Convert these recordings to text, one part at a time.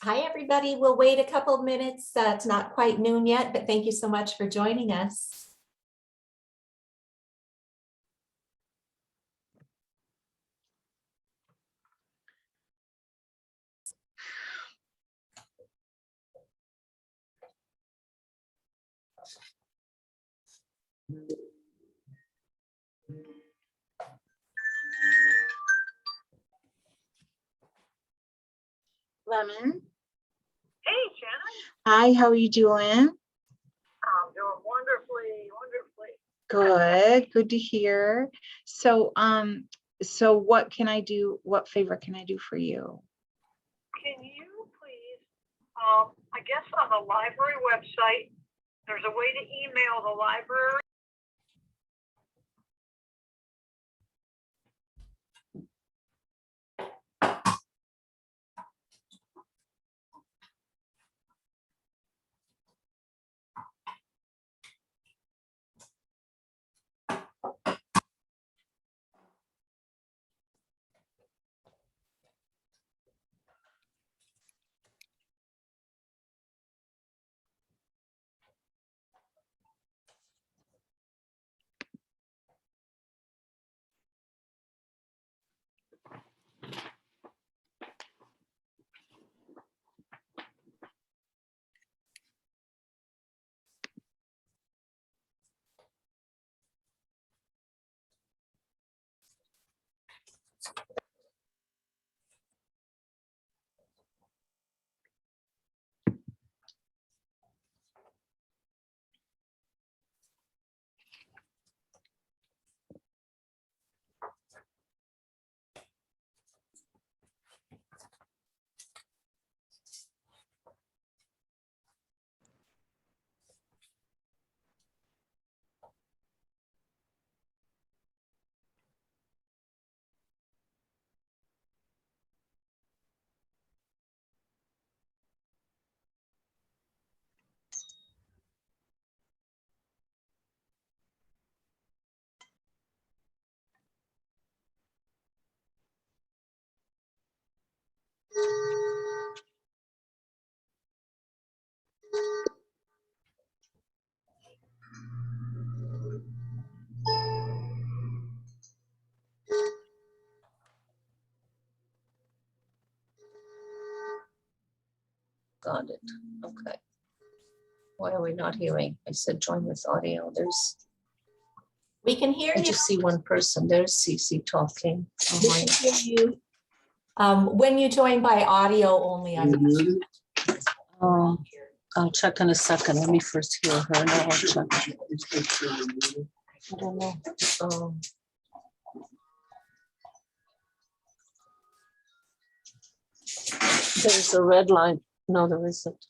Hi, everybody. We'll wait a couple of minutes. It's not quite noon yet, but thank you so much for joining us. Lemon. Hey, Shannon. Hi, how are you doing? I'm doing wonderfully. Good to hear. So what can I do? What favor can I do for you? Can you please, I guess on the library website, there's a way to email the library. Got it. Okay. Why are we not hearing? I said join with audio. We can hear I you. just see one person. There's Cece talking. We can hear you. When you join by audio only, I'm I'll check in a second. Let me first hear her and I'll check. I don't know. There's a red line. No, there isn't.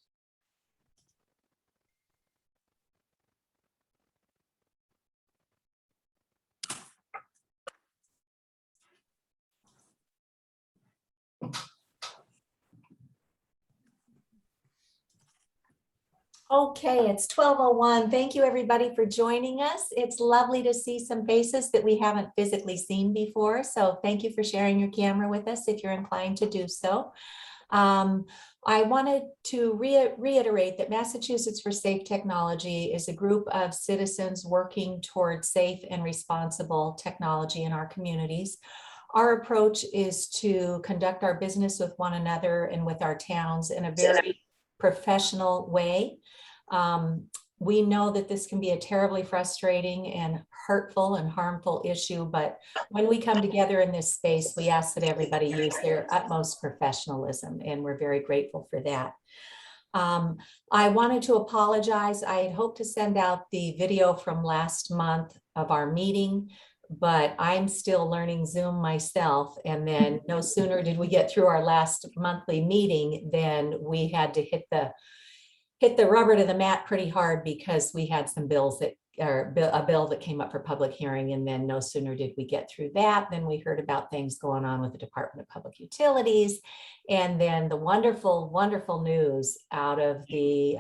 okay. It's 12:01. Thank you, everybody, for joining us. It's lovely to see some faces that we haven't physically seen before. So thank you for sharing your camera with us if you're inclined to do so. I wanted to reiterate that Massachusetts for Safe Technology is a group of citizens working towards safe and responsible technology in our communities. Our approach is to conduct our business with one another and with our towns in a very professional way. We know that this can be a terribly frustrating and hurtful and harmful issue, but when we come together in this space, we ask that everybody use their utmost professionalism, and we're very grateful for that. I wanted to apologize. I had hoped to send out the video from last month of our meeting, but I'm still learning Zoom myself. And then no sooner did we get through our last monthly meeting than we had to hit the rubber to the mat pretty hard because we had some bills that, or a bill that came up for public hearing. And then no sooner did we get through that than we heard about things going on with the Department of Public Utilities. And then the wonderful, wonderful news out of the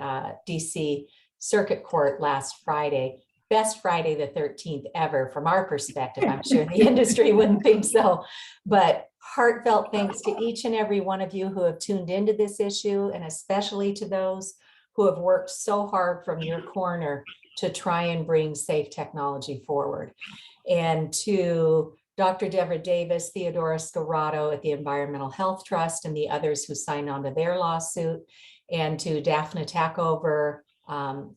DC Circuit Court last Friday. best Friday the 13th ever from our perspective. I'm sure the industry wouldn't think so, but heartfelt thanks to each and every one of you who have tuned into this issue, and especially to those who have worked so hard from your corner to try and bring safe technology forward. And to Dr. Deborah Davis, Theodora Scarrato at the Environmental Health Trust, and the others who signed on to their lawsuit, and to Daphne Tackover,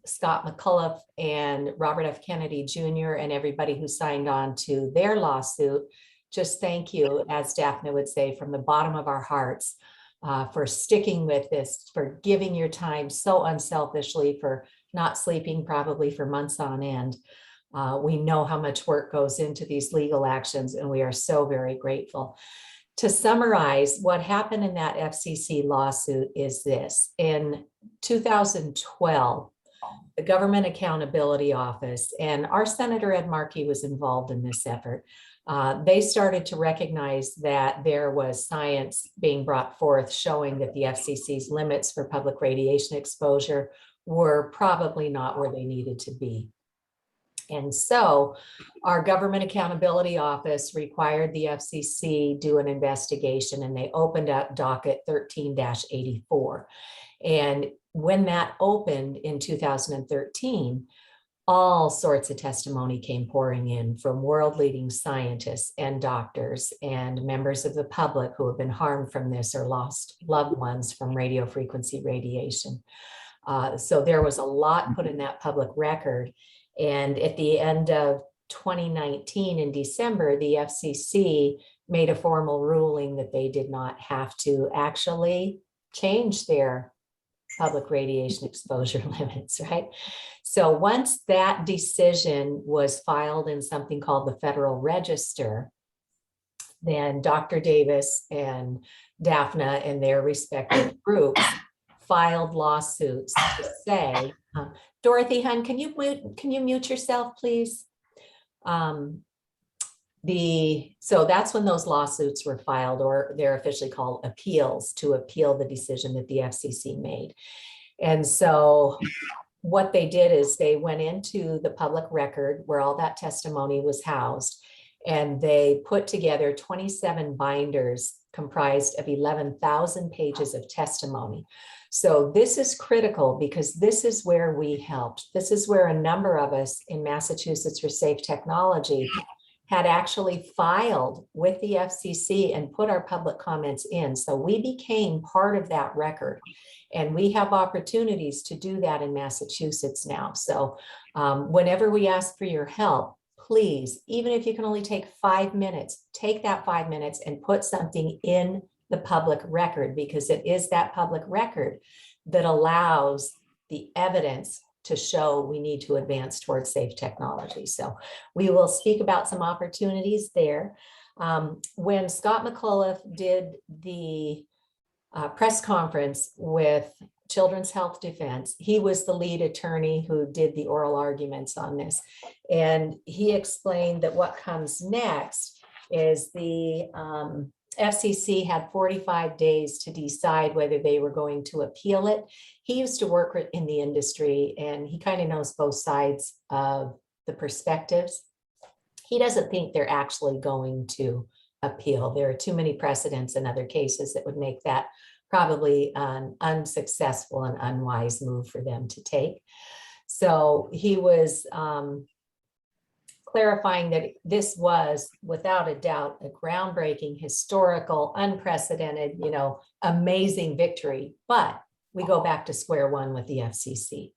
Scott McCullough, and Robert F. Kennedy Jr., and everybody who signed on to their lawsuit. Just thank you, as Daphne would say, from the bottom of our hearts, for sticking with this, for giving your time so unselfishly, for not sleeping probably for months on end. We know how much work goes into these legal actions, and we are so very grateful. To summarize, what happened in that FCC lawsuit is this. In 2012, the Government Accountability Office, and our Senator Ed Markey was involved in this effort, they started to recognize that there was science being brought forth showing that the FCC's limits for public radiation exposure were probably not where they needed to be. And so our Government Accountability Office required the FCC do an investigation, and they opened up docket 13-84. And when that opened in 2013, all sorts of testimony came pouring in from world-leading scientists and doctors and members of the public who have been harmed from this or lost loved ones from radio frequency radiation. So there was a lot put in that public record. And at the end of 2019, in December, the FCC made a formal ruling that they did not have to actually change their public radiation exposure limits, right? So once that decision was filed in something called the Federal Register, then Dr. Davis and Daphne and their respective groups filed lawsuits to say, Dorothy Hun, can you mute yourself, please? So that's when those lawsuits were filed, or they're officially called appeals, to appeal the decision that the FCC made. And so what they did is they went into the public record where all that testimony was housed, and they put together 27 binders comprised of 11,000 pages of testimony. So this is critical because this is where we helped. This is where a number of us in Massachusetts for Safe Technology had actually filed with the FCC and put our public comments in. So we became part of that record, and we have opportunities to do that in Massachusetts now. So whenever we ask for your help, please, even if you can only take 5 minutes, take that 5 minutes and put something in the public record, because it is that public record that allows the evidence to show we need to advance towards safe technology. So we will speak about some opportunities there. When Scott McCullough did the press conference with Children's Health Defense, he was the lead attorney who did the oral arguments on this. And he explained that what comes next is the FCC had 45 days to decide whether they were going to appeal it. He used to work in the industry, and he kind of knows both sides of the perspectives. He doesn't think they're actually going to appeal. There are too many precedents in other cases that would make that probably an unsuccessful and unwise move for them to take. So he was clarifying that this was without a doubt a groundbreaking, historical, unprecedented, amazing victory. But we go back to square one with the FCC.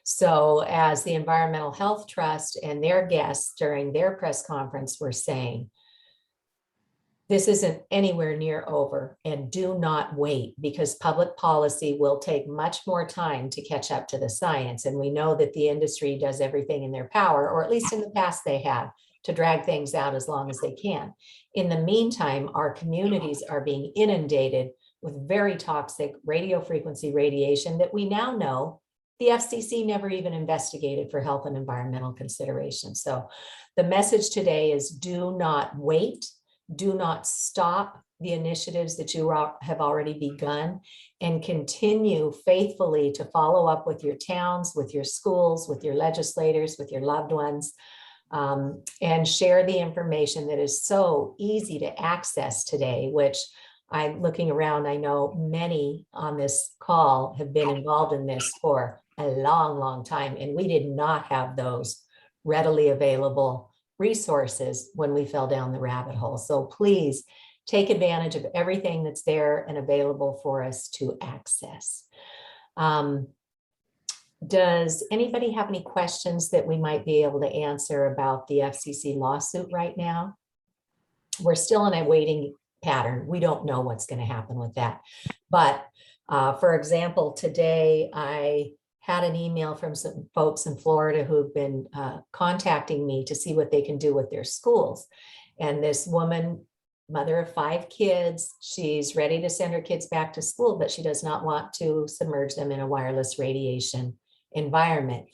So as the Environmental Health Trust and their guests during their press conference were saying, this isn't anywhere near over, and do not wait, because public policy will take much more time to catch up to the science. And we know that the industry does everything in their power, or at least in the past they have, to drag things out as long as they can. In the meantime, our communities are being inundated with very toxic radio frequency radiation that we now know the FCC never even investigated for health and environmental considerations. So the message today is do not wait. Do not stop. the initiatives that you have already begun and continue faithfully to follow up with your towns, with your schools, with your legislators, with your loved ones, and share the information that is so easy to access today, which I'm looking around, I know many on this call have been involved in this for a long, long time, and we did not have those readily available resources when we fell down the rabbit hole. So please take advantage of everything that's there and available for us to access. Does anybody have any questions that we might be able to answer about the FCC lawsuit right now? We're still in a waiting pattern. We don't know what's going to happen with that. But for example, today I had an email from some folks in Florida who've been contacting me to see what they can do with their schools. And this woman, mother of 5 kids, she's ready to send her kids back to school, but she does not want to submerge them in a wireless radiation environment.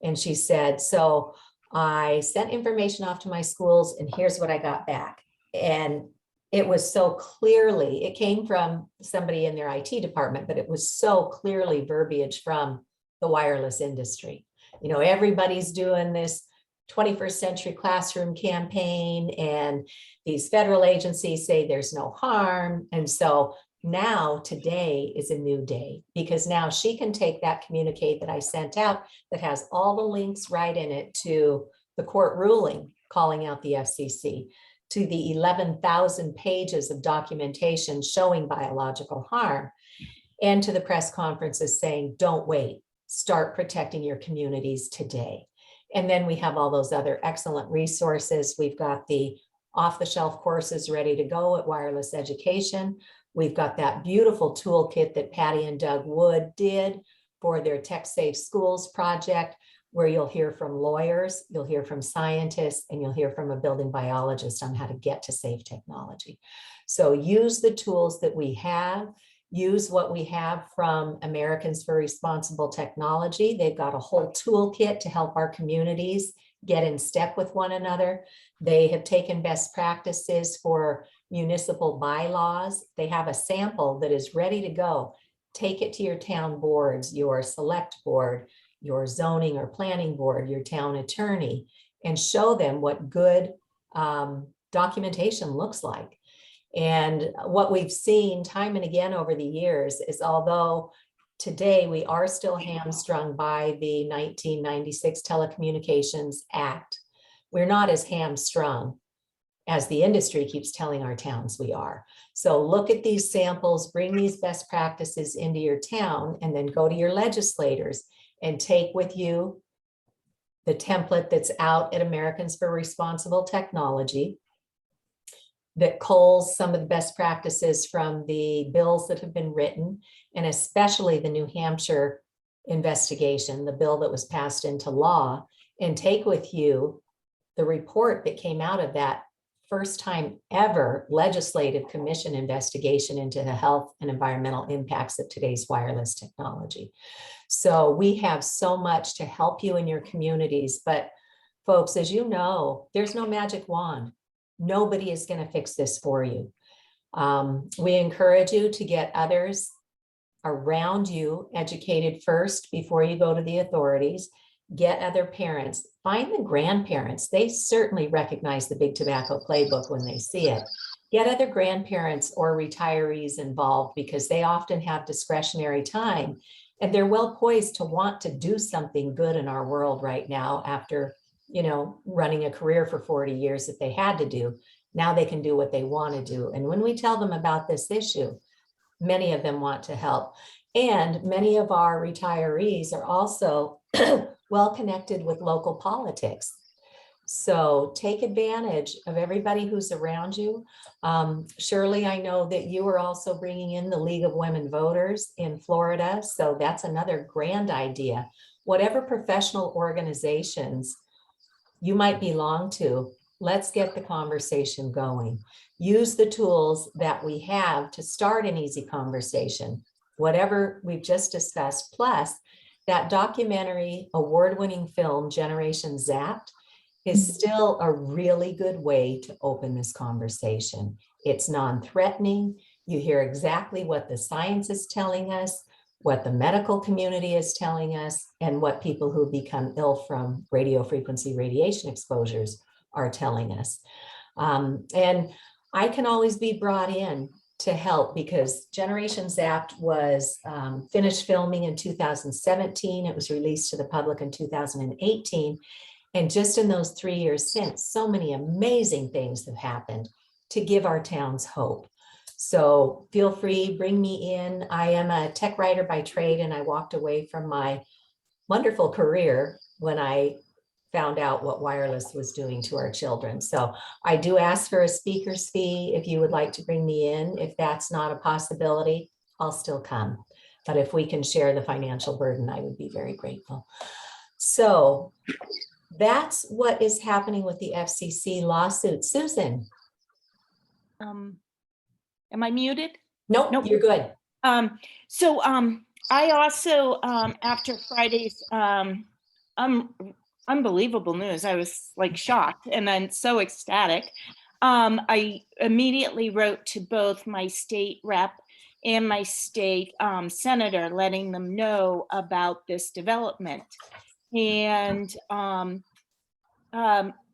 And she said, so I sent information off to my schools and here's what I got back. And it was so clearly, it came from somebody in their IT department, but it was so clearly verbiage from the wireless industry. You know, everybody's doing this 21st century classroom campaign, and these federal agencies say there's no harm. And so now today is a new day, because now she can take that communique that I sent out that has all the links right in it to the court ruling calling out the FCC, to the 11,000 pages of documentation showing biological harm, and to the press conferences saying, don't wait, start protecting your communities today. And then we have all those other excellent resources. We've got the off-the-shelf courses ready to go at Wireless Education. We've got that beautiful toolkit that Patty and Doug Wood did for their Tech Safe Schools project, where you'll hear from lawyers, you'll hear from scientists, and you'll hear from a building biologist on how to get to safe technology. So use the tools that we have. Use what we have from Americans for Responsible Technology. They've got a whole toolkit to help our communities get in step with one another. They have taken best practices for municipal bylaws. They have a sample that is ready to go. Take it to your town boards, your select board, your zoning or planning board, your town attorney, and show them what good documentation looks like. And what we've seen time and again over the years is, although today we are still hamstrung by the 1996 Telecommunications Act, we're not as hamstrung as the industry keeps telling our towns we are. So look at these samples, bring these best practices into your town, and then go to your legislators and take with you the template that's out at Americans for Responsible Technology that culls some of the best practices from the bills that have been written, and especially the New Hampshire investigation, the bill that was passed into law, and take with you the report that came out of that first time ever legislative commission investigation into the health and environmental impacts of today's wireless technology. So we have so much to help you in your communities, but folks, as you know, there's no magic wand. Nobody is going to fix this for you. We encourage you to get others around you educated first before you go to the authorities. Get other parents, find the grandparents. They certainly recognize the Big Tobacco Playbook when they see it. Get other grandparents or retirees involved, because they often have discretionary time and they're well poised to want to do something good in our world right now after, you know, running a career for 40 years that they had to do. Now they can do what they want to do. And when we tell them about this issue, many of them want to help. And many of our retirees are also well connected with local politics. So take advantage of everybody who's around you. Shirley, I know that you are also bringing in the League of Women Voters in Florida. So that's another grand idea. Whatever professional organizations you might belong to, let's get the conversation going. Use the tools that we have to start an easy conversation, whatever we've just discussed, plus that documentary award-winning film, Generation Zapped, is still a really good way to open this conversation. It's non-threatening. You hear exactly what the science is telling us, what the medical community is telling us, and what people who become ill from radio frequency radiation exposures are telling us. And I can always be brought in to help because Generation Zapped was finished filming in 2017. It was released to the public in 2018. And just in those 3 years since, so many amazing things have happened to give our towns hope. So feel free, bring me in. I am a tech writer by trade, and I walked away from my wonderful career when I found out what wireless was doing to our children. So I do ask for a speaker's fee if you would like to bring me in. If that's not a possibility, I'll still come. But if we can share the financial burden, I would be very grateful. So that's what is happening with the FCC lawsuit. Susan? Am I muted? Nope, Nope. you're good. I also, after Friday's unbelievable news, I was like shocked and then so ecstatic. I immediately wrote to both my state rep and my state senator, letting them know about this development. And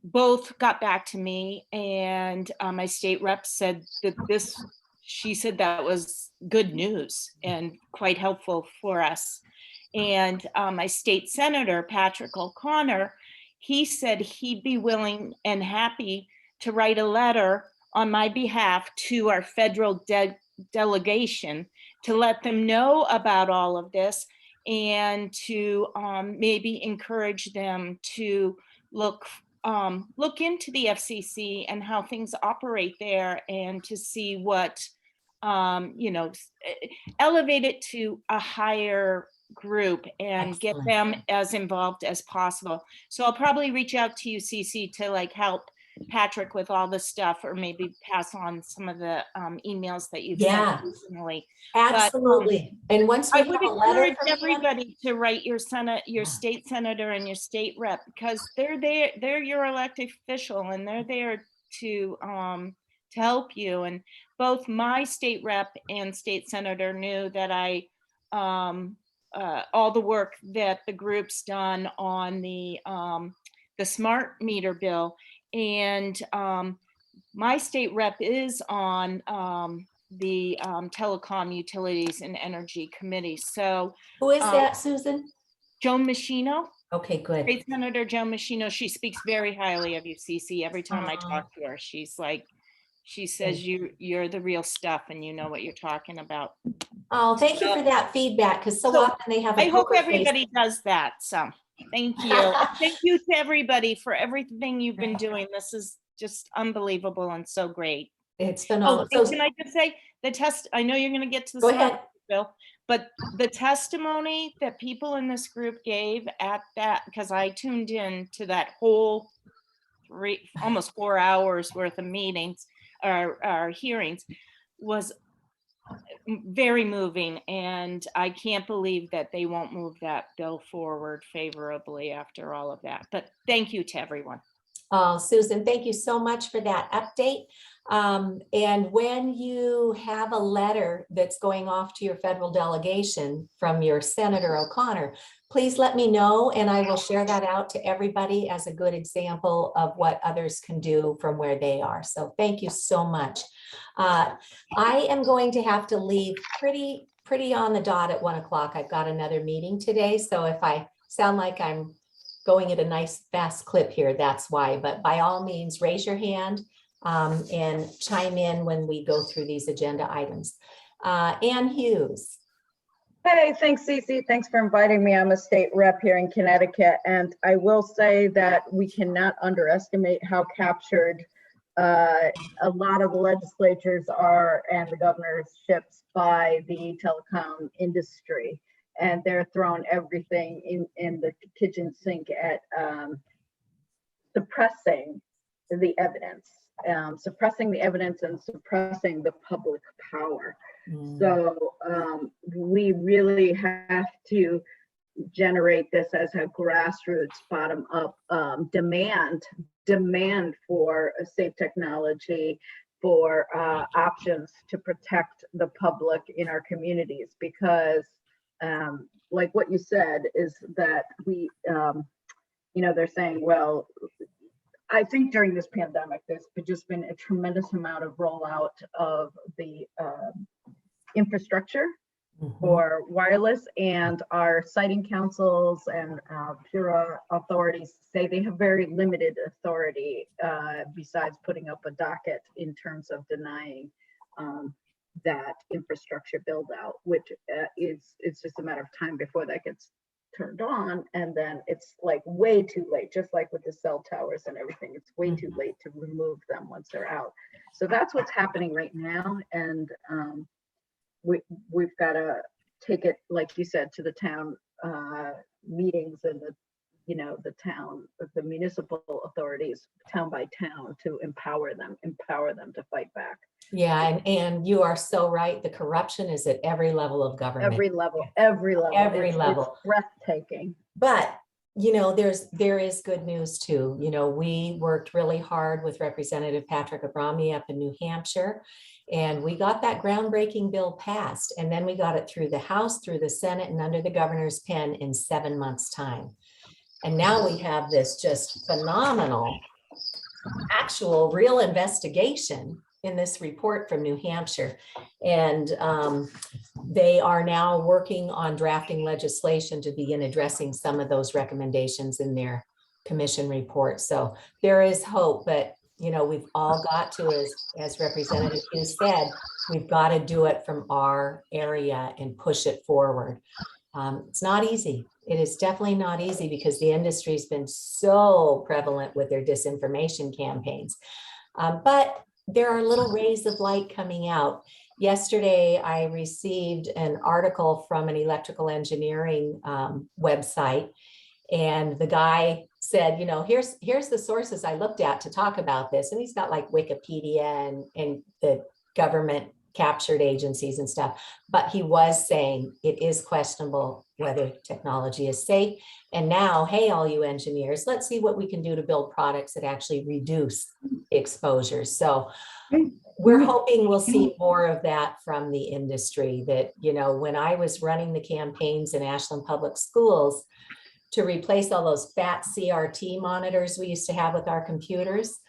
both got back to me, and my state rep said that she said that was good news and quite helpful for us. And my state senator, Patrick O'Connor, he said he'd be willing and happy to write a letter on my behalf to our federal delegation to let them know about all of this and to maybe encourage them to look into the FCC and how things operate there, and to see what, elevate it to a higher group and Excellent. get them as involved as possible. So I'll probably reach out to you, Cece, to like help Patrick with all this stuff, or maybe pass on some of the emails that you've Yeah. sent recently. Absolutely. And once we I would have a letter encourage from him, everybody to write your Yeah. state senator and your state rep, because they're there, they're your elected official, and they're there to help you. And both my state rep and state senator knew that I all the work that the group's done on the smart meter bill, and my state rep is on the Telecom Utilities and Energy Committee. So who is that, Susan? Joan Machino, Okay, good. State Senator Joan Machino, she speaks very highly of you, Cece. Every time I Aw. talk to her, she's like, she says you're the real stuff and you know what you're talking about. Oh, thank you for that feedback, because so So, often they have a I hope poker face. everybody does that. So thank you. Thank you to everybody for everything you've been doing. This is just unbelievable and so great. It's been Oh, all, and so can I just say the test, I know you're going to get to the go smart ahead. bill, but the testimony that people in this group gave at that, because I tuned in to that whole almost 4 hours worth of meetings or hearings, was very moving. And I can't believe that they won't move that bill forward favorably after all of that. But thank you to everyone. Oh, Susan, thank you so much for that update. And when you have a letter that's going off to your federal delegation from your Senator O'Connor, please let me know, and I will share that out to everybody as a good example of what others can do from where they are. So thank you so much. I am going to have to leave pretty on the dot at 1 o'clock. I've got another meeting today. So if I sound like I'm going at a nice fast clip here, that's why. But by all means, raise your hand and chime in when we go through these agenda items. Ann Hughes. Hey, thanks, Cece. Thanks for inviting me. I'm a state rep here in Connecticut, and I will say that we cannot underestimate how captured a lot of the legislatures are and the governorships by the telecom industry. And they're throwing everything in the kitchen sink at suppressing the evidence, and suppressing the public power. So we really have to generate this as a grassroots, bottom up demand for a safe technology for options to protect the public in our communities, because like what you said is that we, they're saying, well, I think during this pandemic, there's just been a tremendous amount of rollout of the infrastructure for wireless, and our siting councils and Pura authorities say they have very limited authority besides putting up a docket in terms of denying that infrastructure build out, which it's just a matter of time before that gets turned on, and then it's like way too late, just like with the cell towers and everything. It's way too late to remove them once they're out. So that's what's happening right now, and we've got to take it, like you said, to the town meetings and the town, the municipal authorities, town by town, to empower them to fight back. Yeah, and you are so right. The corruption is at every level of government. Every level. Every It's level. breathtaking. But, there is good news too. We worked really hard with Representative Patrick Abrami up in New Hampshire, and we got that groundbreaking bill passed. And then we got it through the House, through the Senate, and under the governor's pen in 7 months' time. And now we have this just phenomenal, actual, real investigation in this report from New Hampshire. And they are now working on drafting legislation to begin addressing some of those recommendations in their commission report. So there is hope, but we've all got to, as Representative Hughes said, we've got to do it from our area and push it forward. It's not easy. It is definitely not easy, because the industry's been so prevalent with their disinformation campaigns. But there are little rays of light coming out. Yesterday, I received an article from an electrical engineering website, and the guy said, here's the sources I looked at to talk about this. And he's got like Wikipedia and the government captured agencies and stuff, but he was saying it is questionable whether technology is safe. And now, hey, all you engineers, let's see what we can do to build products that actually reduce exposures. So we're hoping we'll see more of that from the industry. That, when I was running the campaigns in Ashland Public Schools to replace all those fat CRT monitors we used to have with our computers,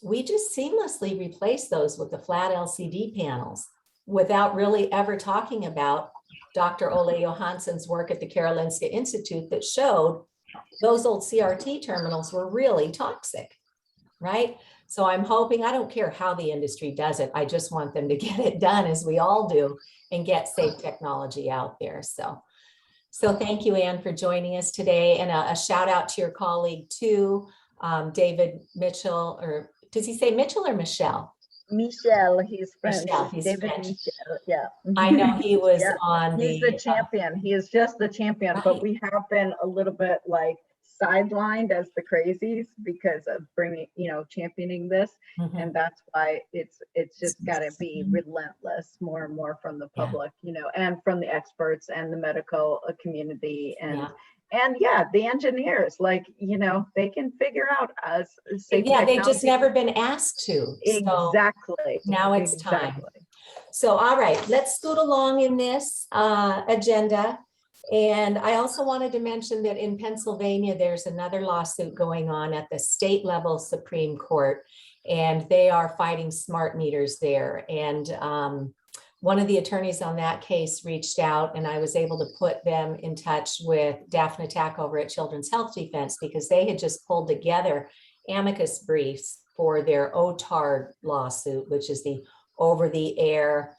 we just seamlessly replaced those with the flat LCD panels without really ever talking about Dr. Ole Johansson's work at the Karolinska Institute that showed those old CRT terminals were really toxic, right? So I'm hoping, I don't care how the industry does it, I just want them to get it done, as we all do, and get safe technology out there. So thank you, Anne, for joining us today, and a shout out to your colleague too, David Mitchell, or does he say Mitchell or Michelle? Michel, he's French. Michel, he's David French. Michel, yeah. I know he was Yeah, on he's the champion. He is just the champion, Right. but we have been a little bit like sidelined as the crazies because of bringing, championing this. Mhm. And that's why it's just got to be relentless, more and more from the public, and from the experts and the medical community, and the engineers, they can figure out safe Yeah, they've just technology. never been asked to. So Exactly. now it's time. Exactly. So, all right, let's scoot along in this agenda. And I also wanted to mention that in Pennsylvania, there's another lawsuit going on at the state level Supreme Court, and they are fighting smart meters there. And one of the attorneys on that case reached out, and I was able to put them in touch with Daphne Tack over at Children's Health Defense, because they had just pulled together amicus briefs for their OTARD lawsuit, which is the over-the-air,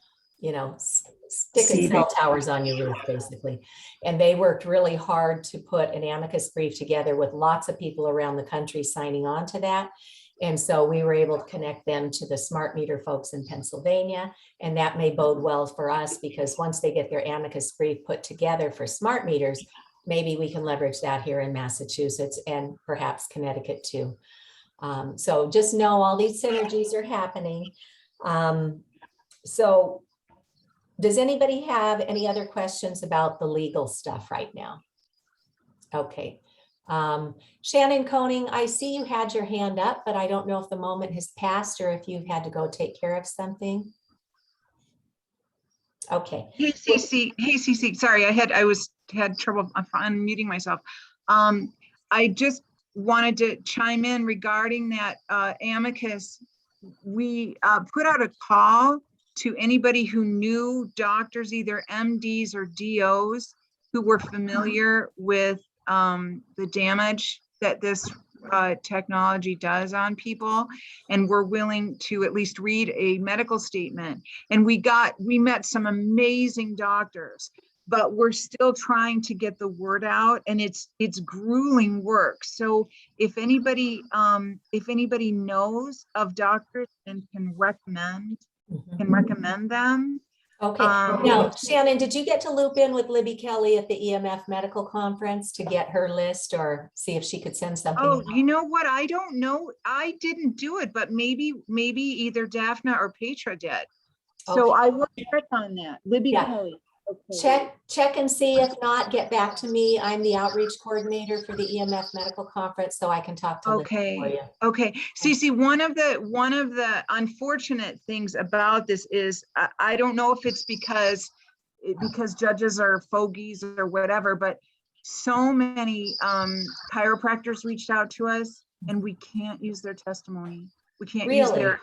sticking cell towers on your roof, basically. And they worked really hard to put an amicus brief together with lots of people around the country signing on to that. And so we were able to connect them to the smart meter folks in Pennsylvania. And that may bode well for us, because once they get their amicus brief put together for smart meters, maybe we can leverage that here in Massachusetts and perhaps Connecticut too. So just know all these synergies are happening. So does anybody have any other questions about the legal stuff right now? Okay, Shannon Koenig, I see you had your hand up, but I don't know if the moment has passed or if you've had to go take care of something. Okay. Hey Cece, sorry, I had trouble unmuting myself. I just wanted to chime in regarding that amicus. We put out a call to anybody who knew doctors, either MDs or DOs, who were familiar with the damage that this technology does on people, and were willing to at least read a medical statement. And we met some amazing doctors, but we're still trying to get the word out, and it's grueling work. So if anybody knows of doctors and can recommend them. Okay, now Shannon, did you get to loop in with Libby Kelly at the EMF Medical Conference to get her list or see if she could send something? Oh, you know what? I don't know. I didn't do it, but maybe either Daphne or Petra did. So Okay. I will check on that. Libby Yeah. Kelly. Okay. Check and see. If not, get back to me. I'm the outreach coordinator for the EMF Medical Conference, so I can talk to Libby for Okay. you. Okay. Cece, one of the unfortunate things about this is I don't know if it's because judges are fogies or whatever, but so many chiropractors reached out to us and we can't use their testimony. We can't use Really?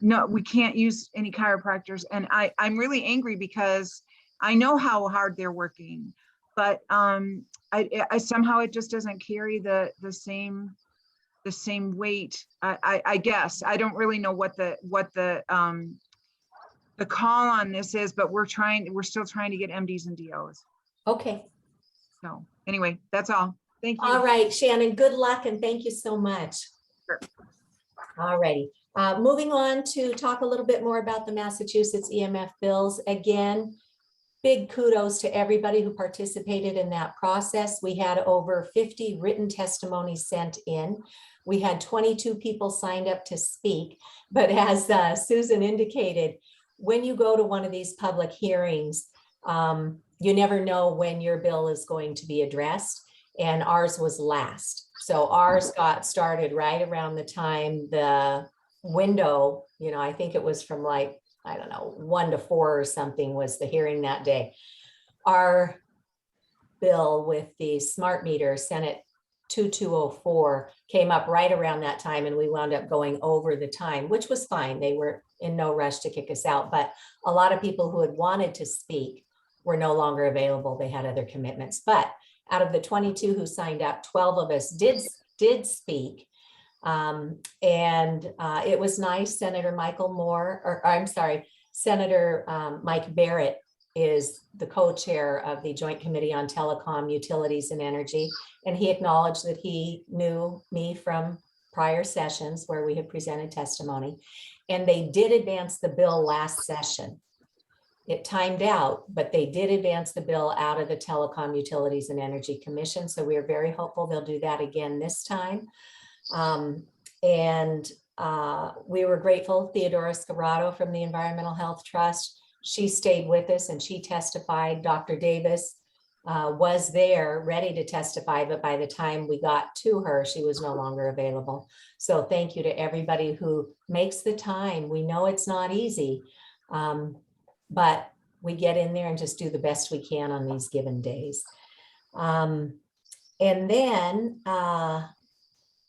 no, we can't use any chiropractors. And I'm really angry because I know how hard they're working, but I somehow it just doesn't carry the same weight. I guess I don't really know what the call on this is, but we're still trying to get MDs and DOs. Okay. So anyway, that's all. Thank you. All right, Shannon, good luck and thank you so much. Sure. All righty. Moving on to talk a little bit more about the Massachusetts EMF bills. Again, big kudos to everybody who participated in that process. We had over 50 written testimonies sent in. We had 22 people signed up to speak, but as Susan indicated, when you go to one of these public hearings, you never know when your bill is going to be addressed, and ours was last. So ours got started right around the time the window, I think it was from like, I don't know, 1 to 4 or something was the hearing that day. Our bill with the smart meter, Senate 2204, came up right around that time, and we wound up going over the time, which was fine. They were in no rush to kick us out, but a lot of people who had wanted to speak were no longer available. They had other commitments. But out of the 22 who signed up, 12 of us did speak. And it was nice. Senator Mike Barrett is the co-chair of the Joint Committee on Telecom, Utilities, and Energy. And he acknowledged that he knew me from prior sessions where we had presented testimony. And they did advance the bill last session. It timed out, but they did advance the bill out of the Telecom, Utilities, and Energy Commission. So we are very hopeful they'll do that again this time. We were grateful. Theodora Scarrato from the Environmental Health Trust, she stayed with us and she testified. Dr. Davis was there ready to testify, but by the time we got to her, she was no longer available. So thank you to everybody who makes the time. We know it's not easy, but we get in there and just do the best we can on these given days. And then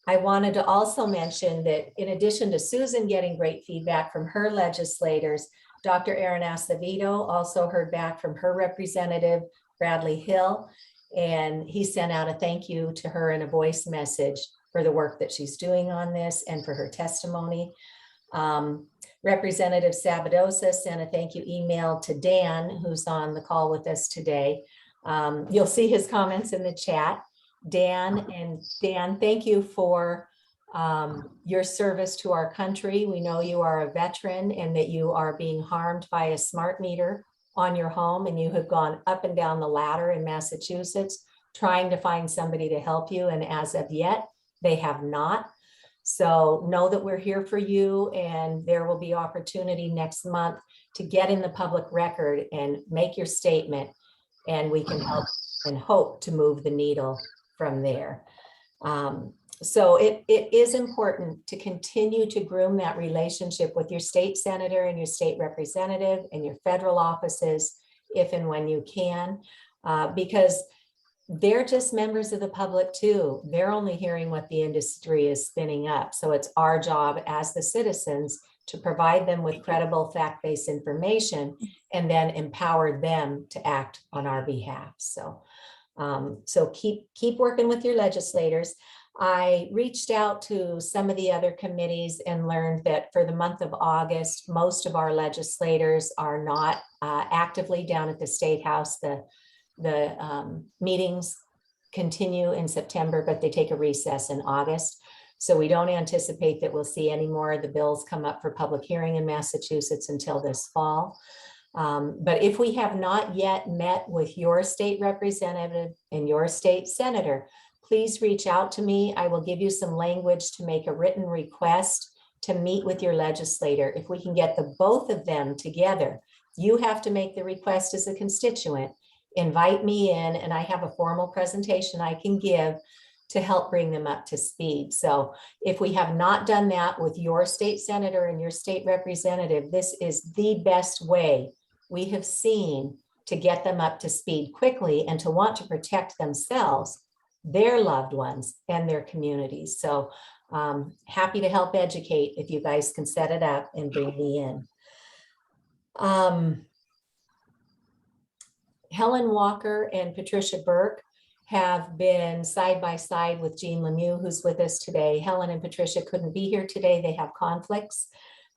I wanted to also mention that in addition to Susan getting great feedback from her legislators, Dr. Erin Acevedo also heard back from her representative, Bradley Hill, and he sent out a thank you to her in a voice message for the work that she's doing on this and for her testimony. Representative Sabadosa sent a thank you email to Dan, who's on the call with us today. You'll see his comments in the chat. Dan, thank you for your service to our country. We know you are a veteran and that you are being harmed by a smart meter on your home, and you have gone up and down the ladder in Massachusetts trying to find somebody to help you, and as of yet, they have not. So know that we're here for you, and there will be opportunity next month to get in the public record and make your statement, and we can help and hope to move the needle from there. So it is important to continue to groom that relationship with your state senator and your state representative and your federal offices, if and when you can, because they're just members of the public too. They're only hearing what the industry is spinning up. So it's our job as the citizens to provide them with credible fact-based information and then empower them to act on our behalf. So, so keep working with your legislators. I reached out to some of the other committees and learned that for the month of August, most of our legislators are not actively down at the State House. The meetings continue in September, but they take a recess in August. So we don't anticipate that we'll see any more of the bills come up for public hearing in Massachusetts until this fall. But if we have not yet met with your state representative and your state senator, please reach out to me. I will give you some language to make a written request to meet with your legislator. If we can get the both of them together, you have to make the request as a constituent, invite me in, and I have a formal presentation I can give to help bring them up to speed. So if we have not done that with your state senator and your state representative, this is the best way we have seen to get them up to speed quickly and to want to protect themselves, their loved ones, and their communities. So happy to help educate if you guys can set it up and bring me in. Helen Walker and Patricia Burke have been side by side with Jean Lemieux, who's with us today. Helen and Patricia couldn't be here today. They have conflicts,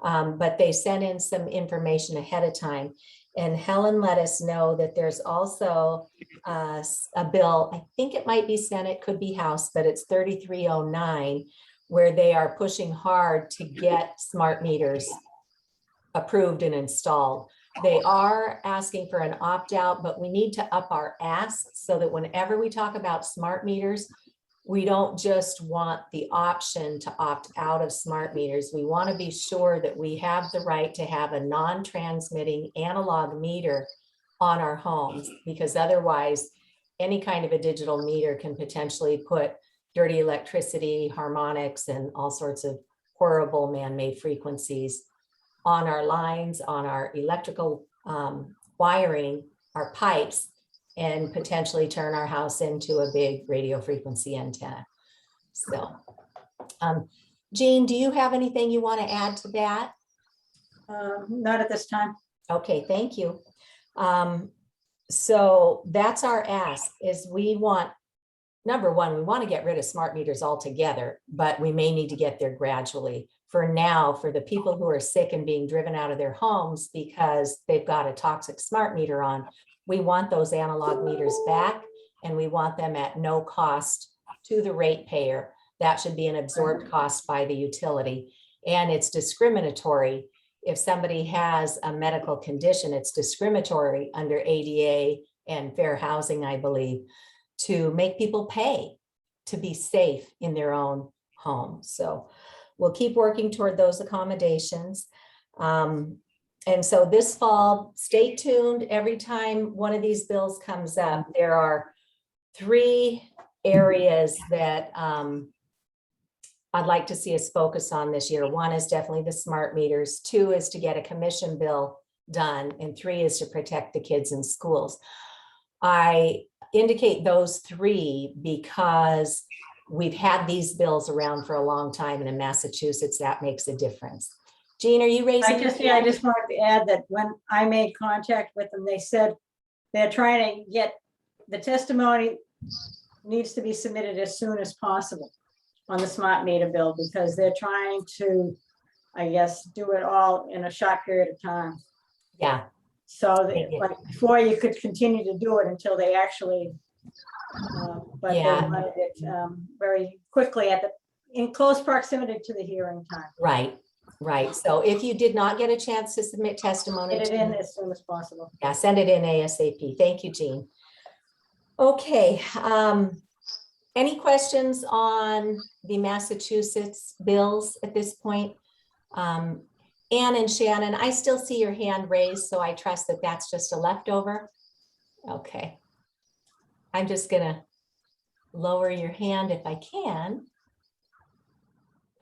but they sent in some information ahead of time. And Helen let us know that there's also a bill, I think it might be Senate, could be House, but it's 3309, where they are pushing hard to get smart meters approved and installed. They are asking for an opt-out, but we need to up our ask so that whenever we talk about smart meters, we don't just want the option to opt out of smart meters. We want to be sure that we have the right to have a non-transmitting analog meter on our homes, because otherwise any kind of a digital meter can potentially put dirty electricity, harmonics, and all sorts of horrible man-made frequencies on our lines, on our electrical wiring, our pipes, and potentially turn our house into a big radio frequency antenna. So, Jean, do you have anything you want to add to that? Not at this time. Okay, thank you. So that's our ask, is we want, number one, we want to get rid of smart meters altogether, but we may need to get there gradually. For now, for the people who are sick and being driven out of their homes because they've got a toxic smart meter on, we want those analog meters back, and we want them at no cost to the ratepayer. That should be an absorbed cost by the utility. And it's discriminatory. If somebody has a medical condition, it's discriminatory under ADA and fair housing, I believe, to make people pay to be safe in their own home. So we'll keep working toward those accommodations. And so this fall, stay tuned. Every time one of these bills comes up, there are 3 areas that I'd like to see us focus on this year. 1 is definitely the smart meters. 2 is to get a commission bill done. And 3 is to protect the kids in schools. I indicate those 3 because we've had these bills around for a long time, and in Massachusetts, that makes a difference. Jean, are you raising? I just wanted to add that when I made contact with them, they said they're trying to get, the testimony needs to be submitted as soon as possible on the smart meter bill, because they're trying to, I guess, do it all in a short period of time. Yeah. So that, like, before you could continue to do it until they actually, but they wanted it very quickly in close proximity to the hearing time. Right, right. So if you did not get a chance to submit testimony, Get it in as soon as possible. yeah, send it in ASAP. Thank you, Jean. Okay, any questions on the Massachusetts bills at this point? Ann and Shannon, I still see your hand raised, so I trust that that's just a leftover. Okay. I'm just gonna lower your hand if I can.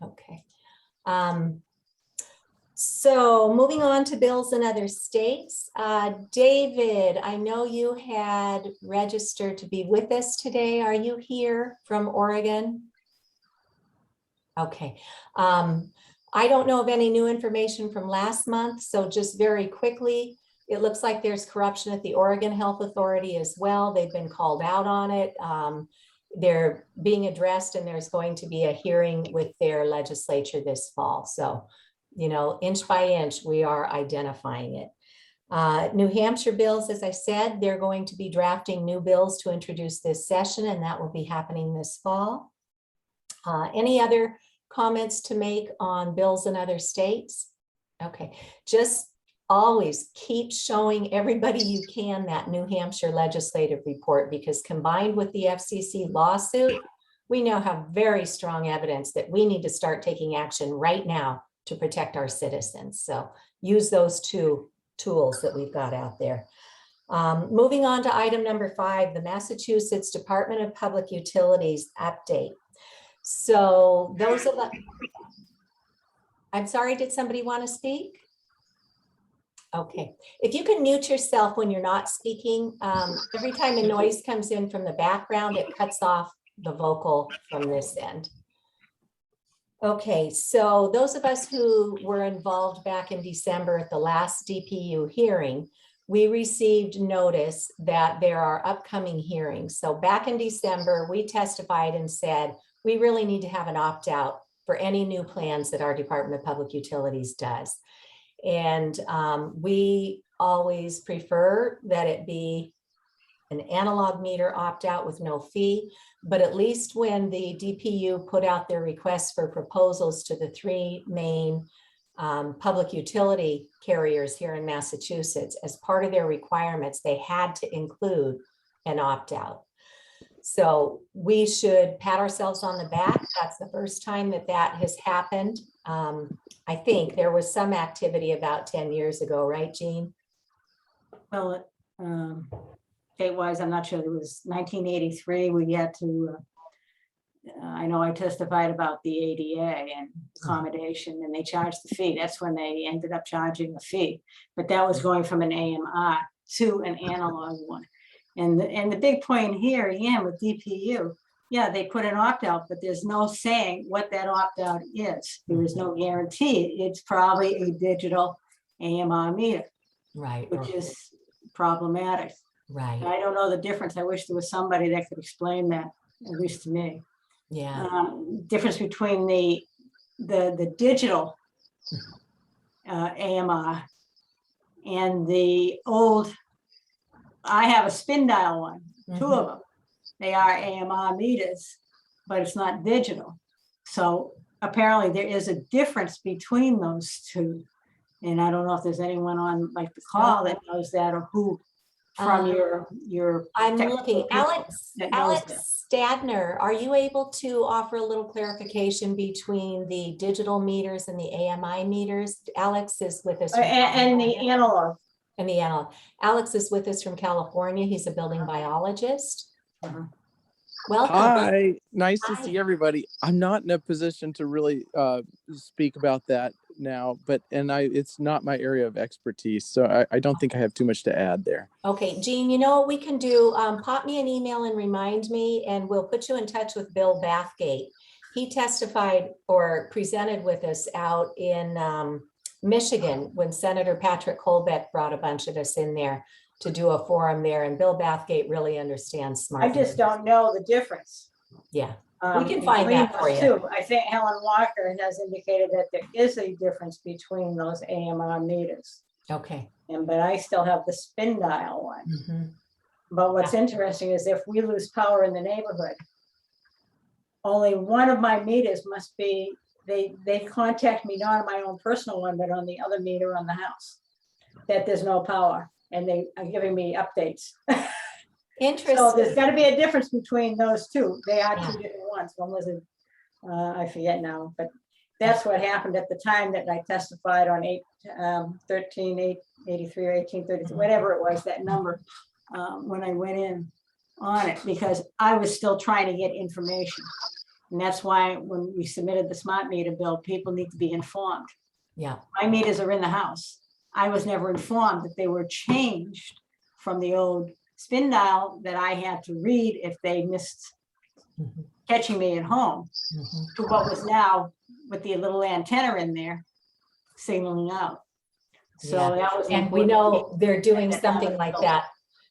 Okay. So moving on to bills in other states. David, I know you had registered to be with us today. Are you here from Oregon? Okay. I don't know of any new information from last month, so just very quickly, it looks like there's corruption at the Oregon Health Authority as well. They've been called out on it. They're being addressed, and there's going to be a hearing with their legislature this fall. So, you know, inch by inch, we are identifying it. New Hampshire bills, as I said, they're going to be drafting new bills to introduce this session, and that will be happening this fall. Any other comments to make on bills in other states? Okay, just always keep showing everybody you can that New Hampshire legislative report, because combined with the FCC lawsuit, we now have very strong evidence that we need to start taking action right now to protect our citizens. So use those two tools that we've got out there. Moving on to item number 5, the Massachusetts Department of Public Utilities update. So those of us, I'm sorry, did somebody want to speak? Okay, if you can mute yourself when you're not speaking, every time a noise comes in from the background, it cuts off the vocal from this end. Okay, so those of us who were involved back in December at the last DPU hearing, we received notice that there are upcoming hearings. So back in December, we testified and said, we really need to have an opt-out for any new plans that our Department of Public Utilities does. And we always prefer that it be an analog meter opt-out with no fee, but at least when the DPU put out their requests for proposals to the 3 main public utility carriers here in Massachusetts, as part of their requirements, they had to include an opt-out. So we should pat ourselves on the back. That's the first time that that has happened. I think there was some activity about 10 years ago, right, Jean? Well, date-wise, I'm not sure. It was 1983. We had to, I know I testified about the ADA and accommodation, and they charged the fee. That's when they ended up charging a fee. But that was going from an AMR to an analog one. And the big point here, again, with DPU, yeah, they put an opt-out, but there's no saying what that opt-out is. There is no guarantee. It's probably a digital AMR meter, Right. which is problematic. Right. I don't know the difference. I wish there was somebody that could explain that, at least to me. Yeah. Difference between the digital AMR and the old, I have a spin dial one, 2 of them. They are AMR meters, but it's not digital. So apparently there is a difference between those two. And I don't know if there's anyone on like the call that knows that, or who from your I'm technical looking. people Alex that knows that. Stadner, are you able to offer a little clarification between the digital meters and the AMI meters? Alex is with us. from And the California. analog. And the analog. Alex is with us from California. He's a building biologist. Welcome. Hi, nice to Hi. see everybody. I'm not in a position to really speak about that now, but it's not my area of expertise, so I don't think I have too much to add there. Okay, Jean, you know what we can do? Pop me an email and remind me, and we'll put you in touch with Bill Bathgate. He testified or presented with us out in Michigan when Senator Patrick Colbeck brought a bunch of us in there to do a forum there, and Bill Bathgate really understands smart. I just don't know the difference. Yeah, we can find between that for those you. two. I think Helen Walker has indicated that there is a difference between those AMR meters. Okay. But I still have the spin dial one. Mhm. But what's interesting is if we lose power in the neighborhood, only one of my meters must be, they contact me not on my own personal one, but on the other meter on the house, that there's no power, and they are giving me updates. Interesting. So there's got to be a difference between those two. They are Yeah. two different ones. One was I forget now, but that's what happened at the time that I testified on 8/13/883 or 1833, whatever it was, that number, when I went in. on it because I was still trying to get information. And that's why when we submitted the smart meter bill, people need to be informed. Yeah, My meters are in the house. I was never informed that they were changed from the old spin dial that I had to read if they missed mhm, catching me at home mhm. to what was now with the little antenna in there signaling out. So Yeah. that was. And we important. know they're doing At that time, something like so- that.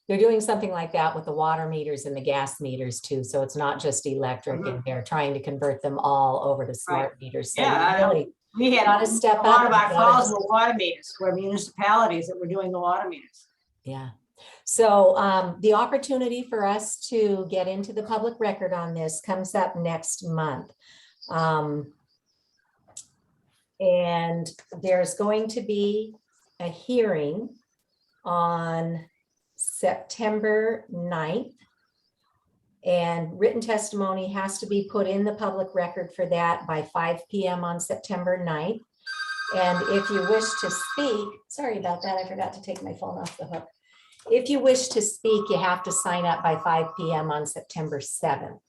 They're doing something like that with the water meters and the gas meters too. So it's not just electric, and they're trying to convert them all over to smart meters. So Yeah, we I know. really We had gotta step a lot up of and our gotta- calls were water meters, were municipalities that were doing the water meters. Yeah. So the opportunity for us to get into the public record on this comes up next month. And there's going to be a hearing on September 9th. And written testimony has to be put in the public record for that by 5 p.m. on September 9th. And if you wish to speak, sorry about that, I forgot to take my phone off the hook. If you wish to speak, you have to sign up by 5 p.m. on September 7th.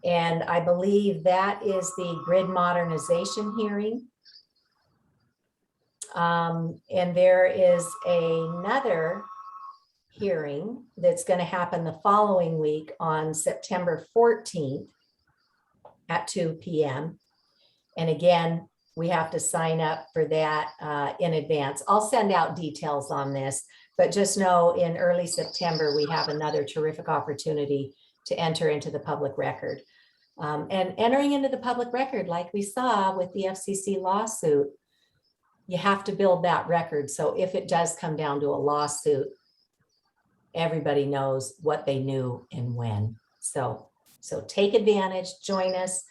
And I believe that is the grid modernization hearing. And there is another hearing that's going to happen the following week on September 14th at 2 p.m. And again, we have to sign up for that in advance. I'll send out details on this, but just know in early September, we have another terrific opportunity to enter into the public record. And entering into the public record, like we saw with the FCC lawsuit, you have to build that record. So if it does come down to a lawsuit, everybody knows what they knew and when. So take advantage, join us,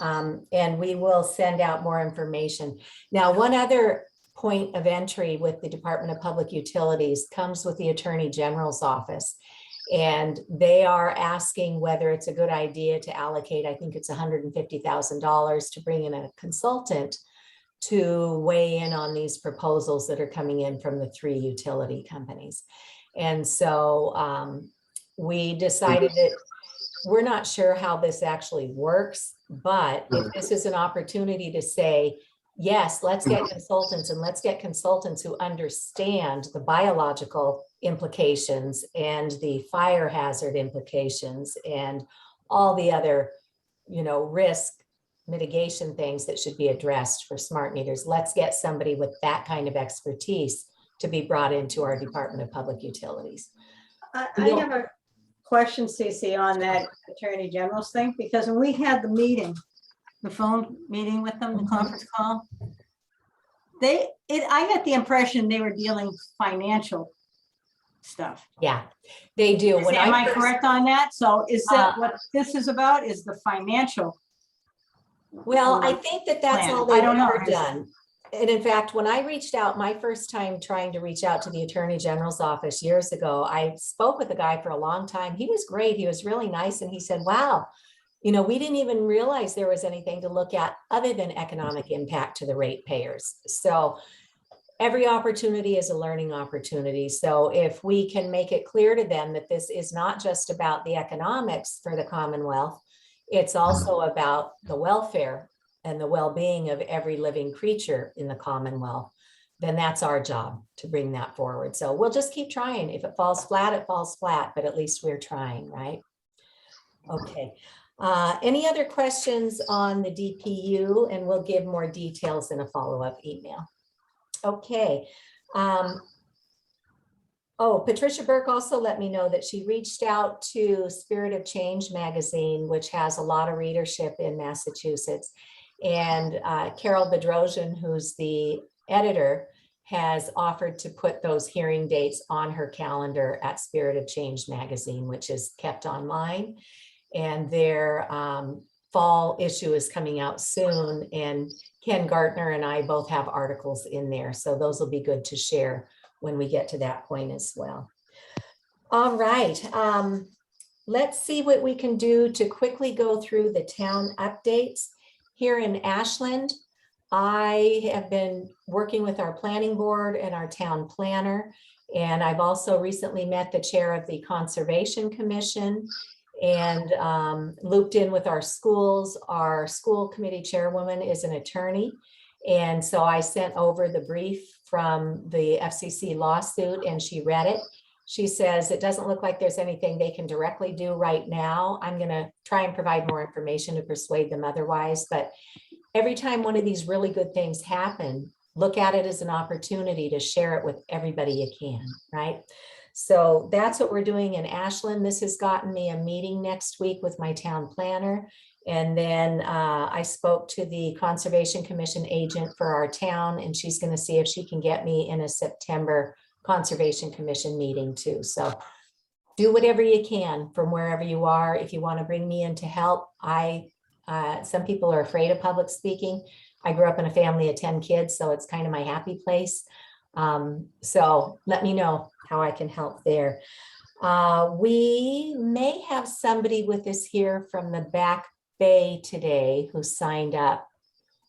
and we will send out more information. Now, one other point of entry with the Department of Public Utilities comes with the Attorney General's office. And they are asking whether it's a good idea to allocate, I think it's $150,000 to bring in a consultant to weigh in on these proposals that are coming in from the 3 utility companies. And so we decided that we're not sure how this actually works, but if this is an opportunity to say, yes, let's get consultants, and let's get consultants who understand the biological implications and the fire hazard implications and all the other, risk mitigation things that should be addressed for smart meters. Let's get somebody with that kind of expertise to be brought into our Department of Public Utilities. I have a question, Cece, on that Attorney General's thing, because when we had the meeting, the phone meeting with them, the conference call, I got the impression they were dealing financial stuff. Yeah, they do. Am I correct on that? So is that what this is about, is the financial? Well, I think that's plan. all I they've don't know. ever done. And in fact, when I reached out, my first time trying to reach out to the Attorney General's office years ago, I spoke with a guy for a long time. He was great. He was really nice. And he said, wow, we didn't even realize there was anything to look at other than economic impact to the ratepayers. So every opportunity is a learning opportunity. So if we can make it clear to them that this is not just about the economics for the Commonwealth, it's also about the welfare and the well-being of every living creature in the Commonwealth, then that's our job to bring that forward. So we'll just keep trying. If it falls flat, it falls flat, but at least we're trying, right? Okay. Any other questions on the DPU? And we'll give more details in a follow-up email. Okay. Patricia Burke also let me know that she reached out to Spirit of Change magazine, which has a lot of readership in Massachusetts. And Carol Bedrosian, who's the editor, has offered to put those hearing dates on her calendar at Spirit of Change magazine, which is kept online. And their fall issue is coming out soon. And Ken Gartner and I both have articles in there. So those will be good to share when we get to that point as well. All right. Let's see what we can do to quickly go through the town updates. Here in Ashland, I have been working with our planning board and our town planner, And I've also recently met the chair of the Conservation Commission and looped in with our schools. Our school committee chairwoman is an attorney. And so I sent over the brief from the FCC lawsuit and she read it. She says, it doesn't look like there's anything they can directly do right now. I'm going to try and provide more information to persuade them otherwise. But every time one of these really good things happen, look at it as an opportunity to share it with everybody you can, right? So that's what we're doing in Ashland. This has gotten me a meeting next week with my town planner. And then I spoke to the Conservation Commission agent for our town, and she's going to see if she can get me in a September Conservation Commission meeting too. So do whatever you can from wherever you are. If you want to bring me in to help, some people are afraid of public speaking. I grew up in a family of 10 kids, so it's kind of my happy place. So let me know how I can help there. We may have somebody with us here from the Back Bay today who signed up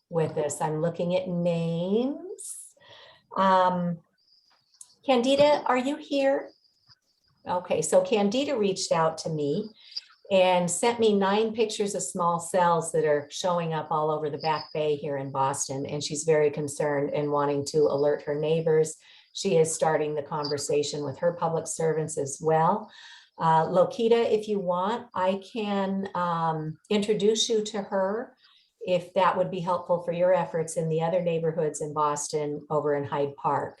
with us. I'm looking at names. Candida, are you here? Okay, so Candida reached out to me and sent me 9 pictures of small cells that are showing up all over the Back Bay here in Boston. And she's very concerned and wanting to alert her neighbors. She is starting the conversation with her public servants as well. Lokita, if you want, I can introduce you to her if that would be helpful for your efforts in the other neighborhoods in Boston over in Hyde Park.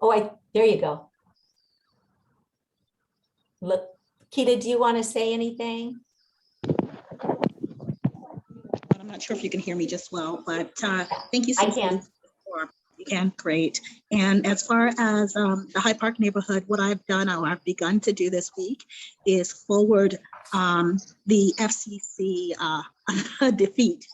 Oh, there you go. Look, Kita, do you want to say anything? I'm not sure if you can hear me just well, but thank you. I can. You can, great. And as far as the Hyde Park neighborhood, what I've done, or I've begun to do this week, is forward the FCC defeat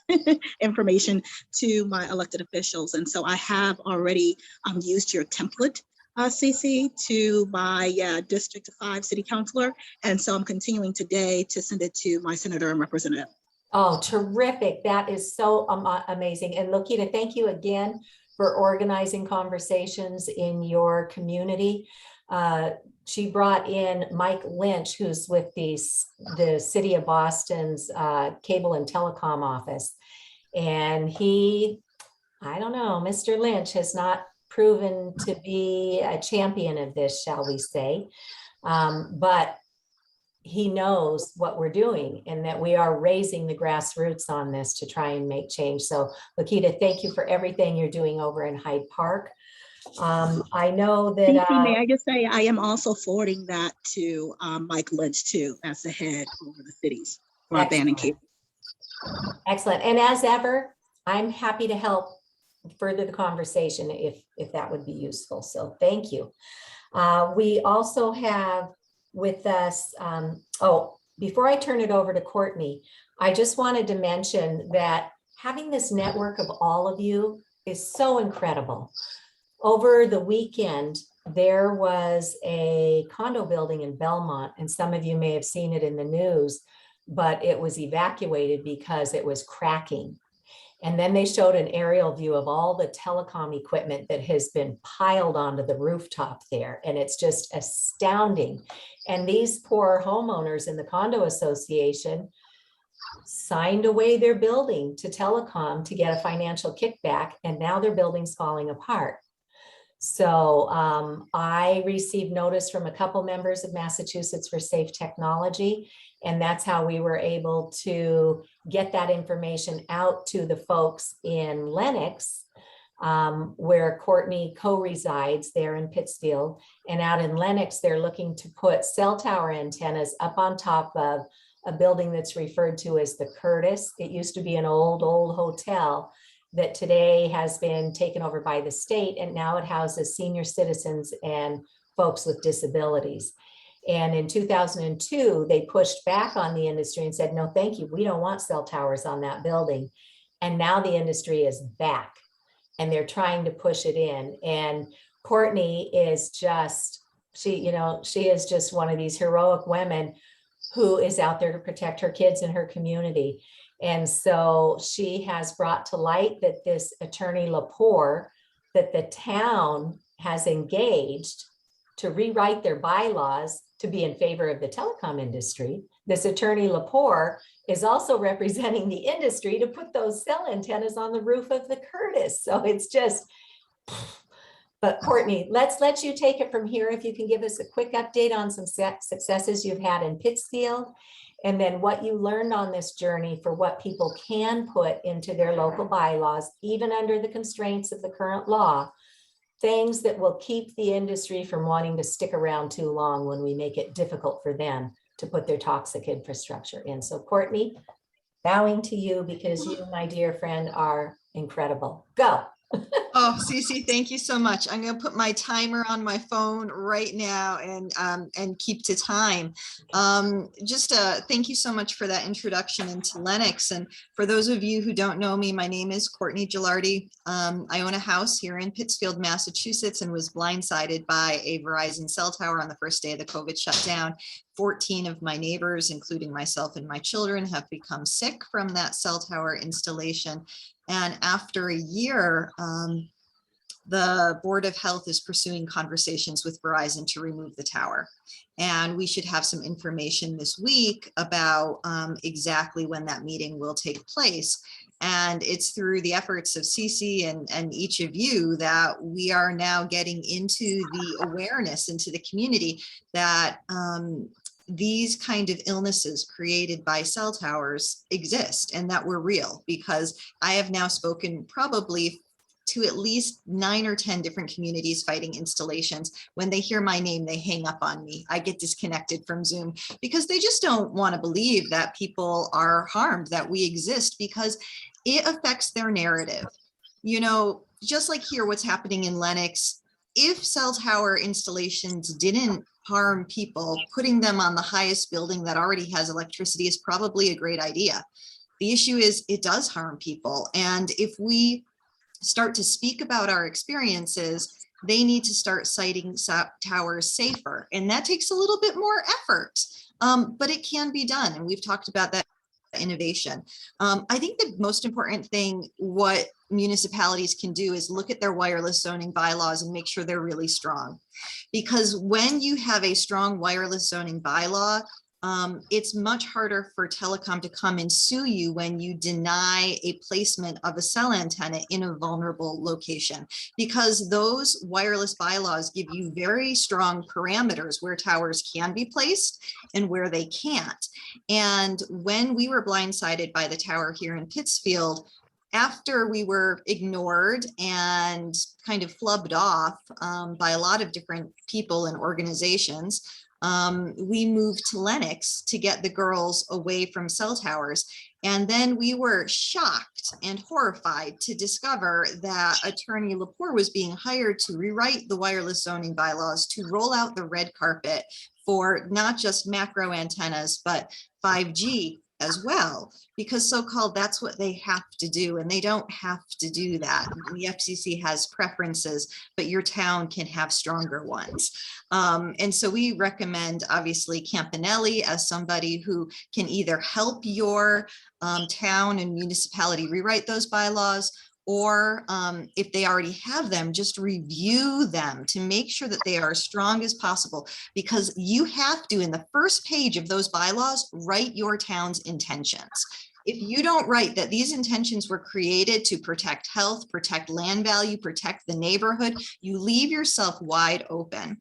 information to my elected officials. And so I have already used your template, CC, to my District 5 City Councilor. And so I'm continuing today to send it to my Senator and Representative. Oh, terrific. That is so amazing. And Lokita, thank you again for organizing conversations in your community. She brought in Mike Lynch, who's with the City of Boston's Cable and Telecom office. And he, I don't know, Mr. Lynch has not proven to be a champion of this, shall we say. But he knows what we're doing and that we are raising the grassroots on this to try and make change. So Lakita, thank you for everything you're doing over in Hyde Park. I know that- CC, may I just say, I am also forwarding that to Mike Lynch too, as the head over the city's broadband and cable. Excellent. And as ever, I'm happy to help further the conversation if that would be useful. So thank you. We also have with us, before I turn it over to Courtney, I just wanted to mention that having this network of all of you is so incredible. Over the weekend, there was a condo building in Belmont, and some of you may have seen it in the news, but it was evacuated because it was cracking. And then they showed an aerial view of all the telecom equipment that has been piled onto the rooftop there. And it's just astounding. And these poor homeowners in the condo association signed away their building to telecom to get a financial kickback. And now their building's falling apart. So I received notice from a couple members of Massachusetts for Safe Technology. And that's how we were able to get that information out to the folks in Lenox, where Courtney co-resides there in Pittsfield. And out in Lenox, they're looking to put cell tower antennas up on top of a building that's referred to as the Curtis. It used to be an old hotel that today has been taken over by the state, and now it houses senior citizens and folks with disabilities. And in 2002, they pushed back on the industry and said, no, thank you. We don't want cell towers on that building. And now the industry is back and they're trying to push it in. And Courtney is just, she is just one of these heroic women who is out there to protect her kids and her community. And so she has brought to light that this attorney Lepore that the town has engaged to rewrite their bylaws to be in favor of the telecom industry. This attorney Lepore is also representing the industry to put those cell antennas on the roof of the Curtis. So it's just, but Courtney, let's let you take it from here. If you can give us a quick update on some successes you've had in Pittsfield, and then what you learned on this journey for what people can put into their local bylaws, even under the constraints of the current law, things that will keep the industry from wanting to stick around too long when we make it difficult for them to put their toxic infrastructure in. So Courtney, bowing to you because you, my dear friend, are incredible. Go. Oh, Cece, thank you so much. I'm going to put my timer on my phone right now and keep to time. Thank you so much for that introduction into Lennox. And for those of you who don't know me, my name is Courtney Gilardi. I own a house here in Pittsfield, Massachusetts, and was blindsided by a Verizon cell tower on the first day of the COVID shutdown. 14 of my neighbors, including myself and my children, have become sick from that cell tower installation. And after a year, the Board of Health is pursuing conversations with Verizon to remove the tower. And we should have some information this week about exactly when that meeting will take place. And it's through the efforts of Cece and each of you that we are now getting into the awareness into the community that these kind of illnesses created by cell towers exist and that we're real, because I have now spoken probably to at least 9 or 10 different communities fighting installations. When they hear my name, they hang up on me. I get disconnected from Zoom because they just don't want to believe that people are harmed, that we exist, because it affects their narrative. You know, just like here, what's happening in Lennox, if cell tower installations didn't harm people, putting them on the highest building that already has electricity is probably a great idea. The issue is it does harm people. And if we start to speak about our experiences, they need to start citing towers safer. And that takes a little bit more effort, but it can be done. And we've talked about that innovation. I think the most important thing what municipalities can do is look at their wireless zoning bylaws and make sure they're really strong. Because when you have a strong wireless zoning bylaw, it's much harder for telecom to come and sue you when you deny a placement of a cell antenna in a vulnerable location, because those wireless bylaws give you very strong parameters where towers can be placed and where they can't. And when we were blindsided by the tower here in Pittsfield, after we were ignored and kind of flubbed off by a lot of different people and organizations, we moved to Lennox to get the girls away from cell towers. And then we were shocked and horrified to discover that Attorney Lepore was being hired to rewrite the wireless zoning bylaws to roll out the red carpet for not just macro antennas, but 5G as well, because so-called that's what they have to do, and they don't have to do that. The FCC has preferences, but your town can have stronger ones. And so we recommend, obviously, Campanelli as somebody who can either help your town and municipality rewrite those bylaws, or if they already have them, just review them to make sure that they are as strong as possible, because you have to, in the first page of those bylaws, write your town's intentions. If you don't write that these intentions were created to protect health, protect land value, protect the neighborhood, you leave yourself wide open.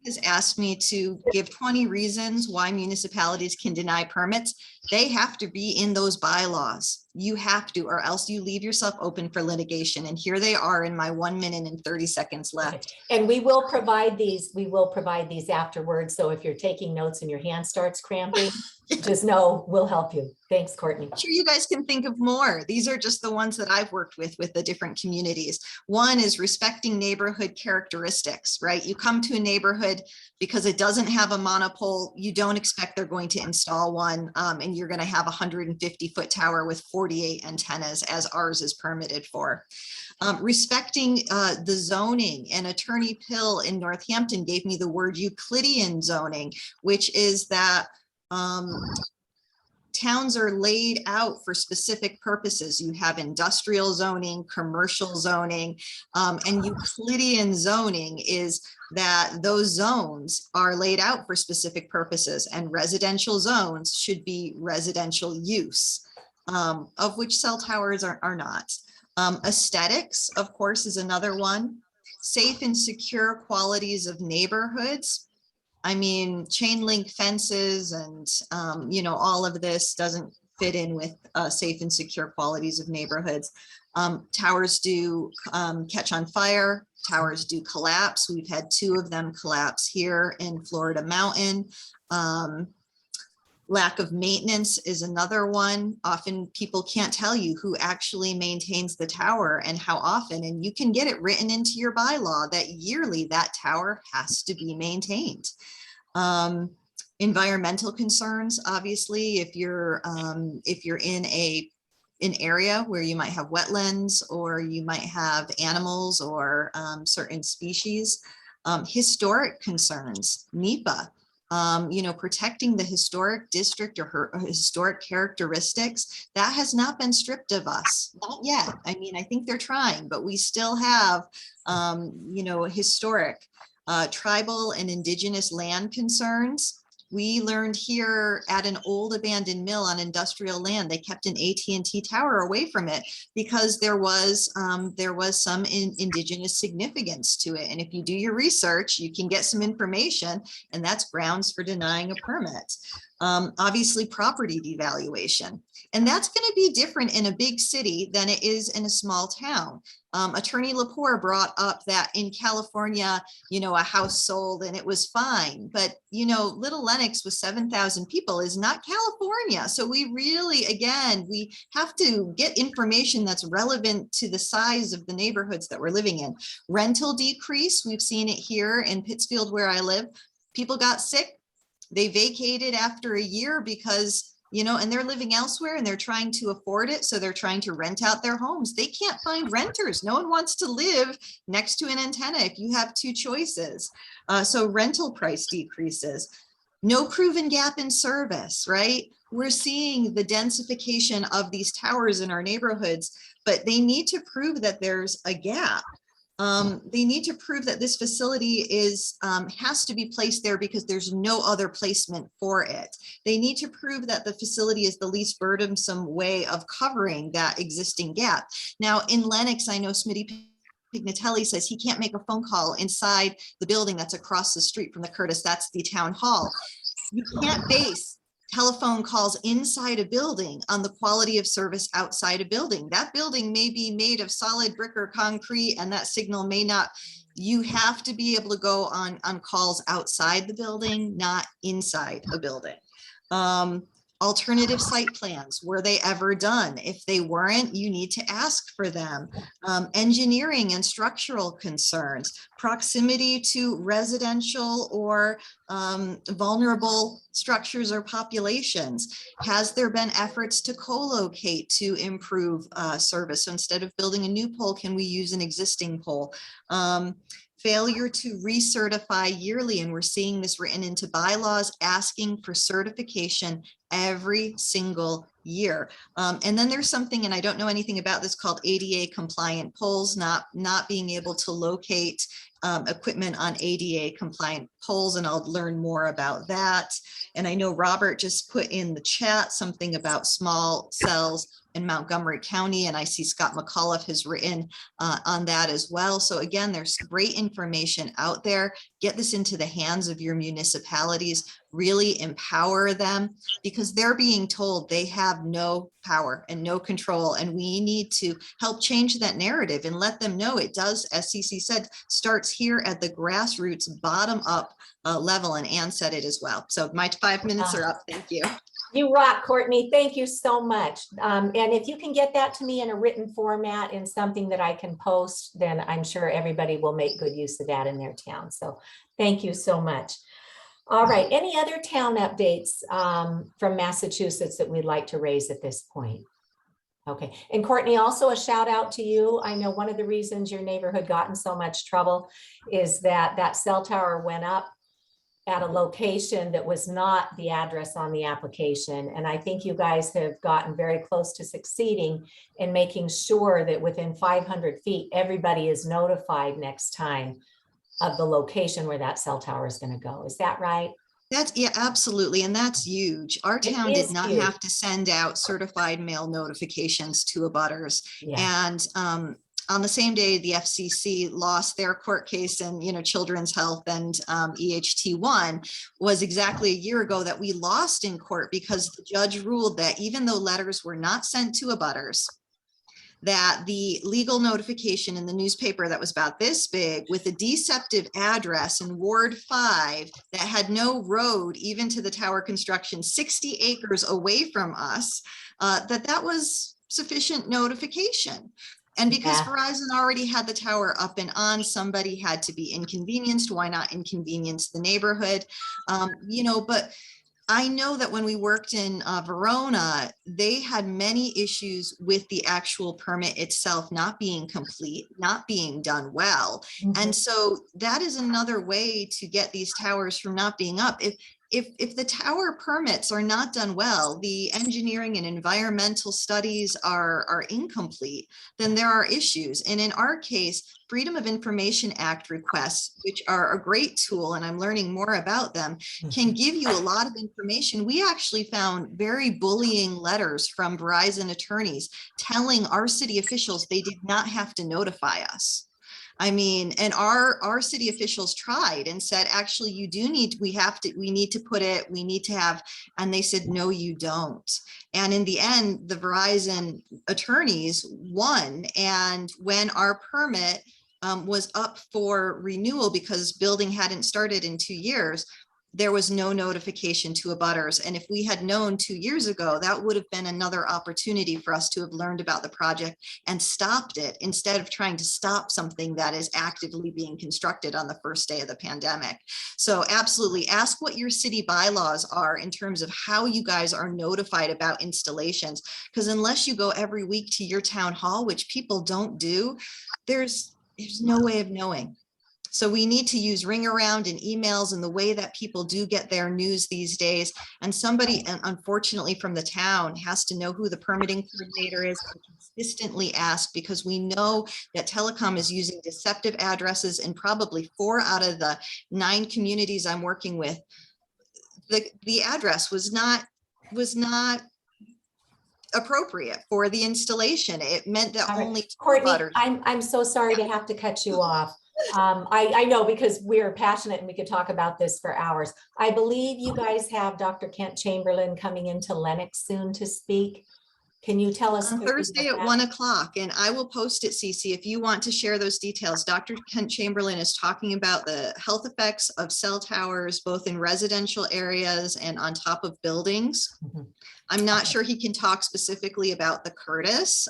Has asked me to give 20 reasons why municipalities can deny permits. They have to be in those bylaws. You have to, or else you leave yourself open for litigation. And here they are in my 1 minute and 30 seconds left. And we will provide these afterwards. So if you're taking notes and your hand starts cramping, just know we'll help you. Thanks, Courtney. I'm sure you guys can think of more. These are just the ones that I've worked with the different communities. One is respecting neighborhood characteristics, right? You come to a neighborhood because it doesn't have a monopole. You don't expect they're going to install one, and you're going to have a 150-foot tower with 48 antennas, as ours is permitted for. Respecting the zoning, and Attorney Pill in Northampton gave me the word Euclidean zoning, which is that towns are laid out for specific purposes. You have industrial zoning, commercial zoning, and Euclidean zoning is that those zones are laid out for specific purposes, and residential zones should be residential use, of which cell towers are not. Aesthetics, of course, is another one. Safe and secure qualities of neighborhoods. I mean, chain link fences and, you know, all of this doesn't fit in with safe and secure qualities of neighborhoods. Towers do catch on fire. Towers do collapse. We've had 2 of them collapse here in Florida Mountain. Lack of maintenance is another one. Often people can't tell you who actually maintains the tower and how often, and you can get it written into your bylaw that yearly that tower has to be maintained. Environmental concerns, obviously, if you're in an area where you might have wetlands or you might have animals or certain species. Historic concerns, NEPA. You know, protecting the historic district or her historic characteristics, that has not been stripped of us, not yet. I mean, I think they're trying, but we still have, you know, historic, tribal and indigenous land concerns. We learned here at an old abandoned mill on industrial land, they kept an AT&T tower away from it because there was some indigenous significance to it. And if you do your research, you can get some information, and that's grounds for denying a permit. Obviously, property devaluation. And that's going to be different in a big city than it is in a small town. Attorney Lepore brought up that in California, you know, a house sold and it was fine. But, you know, Little Lenox with 7,000 people is not California. So we really, again, we have to get information that's relevant to the size of the neighborhoods that we're living in. Rental decrease, we've seen it here in Pittsfield where I live. People got sick. They vacated after a year because, you know, and they're living elsewhere and they're trying to afford it. So they're trying to rent out their homes. They can't find renters. No one wants to live next to an antenna if you have 2 choices. So rental price decreases. No proven gap in service, right? We're seeing the densification of these towers in our neighborhoods, but they need to prove that there's a gap. They need to prove that this facility has to be placed there because there's no other placement for it. They need to prove that the facility is the least burdensome way of covering that existing gap. Now in Lenox, I know Smitty Pignatelli says he can't make a phone call inside the building that's across the street from the Curtis. That's the town hall. You can't base telephone calls inside a building on the quality of service outside a building. That building may be made of solid brick or concrete and that signal may not. You have to be able to go on calls outside the building, not inside a building. Alternative site plans, were they ever done? If they weren't, you need to ask for them. Engineering and structural concerns, proximity to residential or vulnerable structures or populations. Has there been efforts to co-locate to improve service? So instead of building a new pole, can we use an existing pole? Failure to recertify yearly, and we're seeing this written into bylaws, asking for certification every single year. And then there's something, and I don't know anything about this, called ADA compliant poles, not being able to locate equipment on ADA compliant poles, and I'll learn more about that. And I know Robert just put in the chat something about small cells in Montgomery County, and I see Scott McAuliffe has written on that as well. So again, there's great information out there. Get this into the hands of your municipalities, really empower them, because they're being told they have no power and no control, and we need to help change that narrative and let them know it does, as Cece said, starts here at the grassroots, bottom up level, and Ann said it as well. So my 5 minutes are up. Thank you. You rock, Courtney. Thank you so much. And if you can get that to me in a written format in something that I can post, then I'm sure everybody will make good use of that in their town. So thank you so much. All right. Any other town updates from Massachusetts that we'd like to raise at this point? Okay. And Courtney, also a shout out to you. I know one of the reasons your neighborhood got in so much trouble is that that cell tower went up at a location that was not the address on the application. And I think you guys have gotten very close to succeeding in making sure that within 500 feet, everybody is notified next time of the location where that cell tower is going to go. Is that right? That's, yeah, absolutely. And that's huge. Our It town did is not huge. have to send out certified mail notifications to abutters. Yeah. And on the same day, the FCC lost their court case and, Children's Health and EHT1 was exactly a year ago that we lost in court because the judge ruled that even though letters were not sent to abutters, that the legal notification in the newspaper that was about this big with a deceptive address in Ward 5 that had no road even to the tower construction 60 acres away from us, that was sufficient notification. And because Yeah. Verizon already had the tower up and on, somebody had to be inconvenienced. Why not inconvenience the neighborhood? But I know that when we worked in Verona, they had many issues with the actual permit itself not being complete, not being done well. And so that is another way to get these towers from not being up. If the tower permits are not done well, the engineering and environmental studies are incomplete, then there are issues. And in our case, Freedom of Information Act requests, which are a great tool, and I'm learning more about them, can give you a lot of information. We actually found very bullying letters from Verizon attorneys telling our city officials they did not have to notify us. I mean, and our city officials tried and said, actually, we need to put it, we need to have, and they said, no, you don't. And in the end, the Verizon attorneys won. And when our permit was up for renewal because building hadn't started in 2 years, there was no notification to abutters. And if we had known 2 years ago, that would have been another opportunity for us to have learned about the project and stopped it instead of trying to stop something that is actively being constructed on the first day of the pandemic. So absolutely ask what your city bylaws are in terms of how you guys are notified about installations, because unless you go every week to your town hall, which people don't do, there's no way of knowing. So we need to use ring around and emails and the way that people do get their news these days. And somebody, unfortunately, from the town has to know who the permitting coordinator is and consistently ask, because we know that telecom is using deceptive addresses in probably 4 out of the 9 communities I'm working with. The address was not appropriate for the installation. It meant that only Courtney, I'm so sorry to have to cut you off. I know, because we're passionate and we could talk about this for hours. I believe you guys have Dr. Kent Chamberlain coming into Lenox soon to speak. Can you tell us? On Thursday at 1 o'clock, and I will post it, Cece, if you want to share those details. Dr. Kent Chamberlain is talking about the health effects of cell towers, both in residential areas and on top of buildings. I'm not sure he can talk specifically about the Curtis.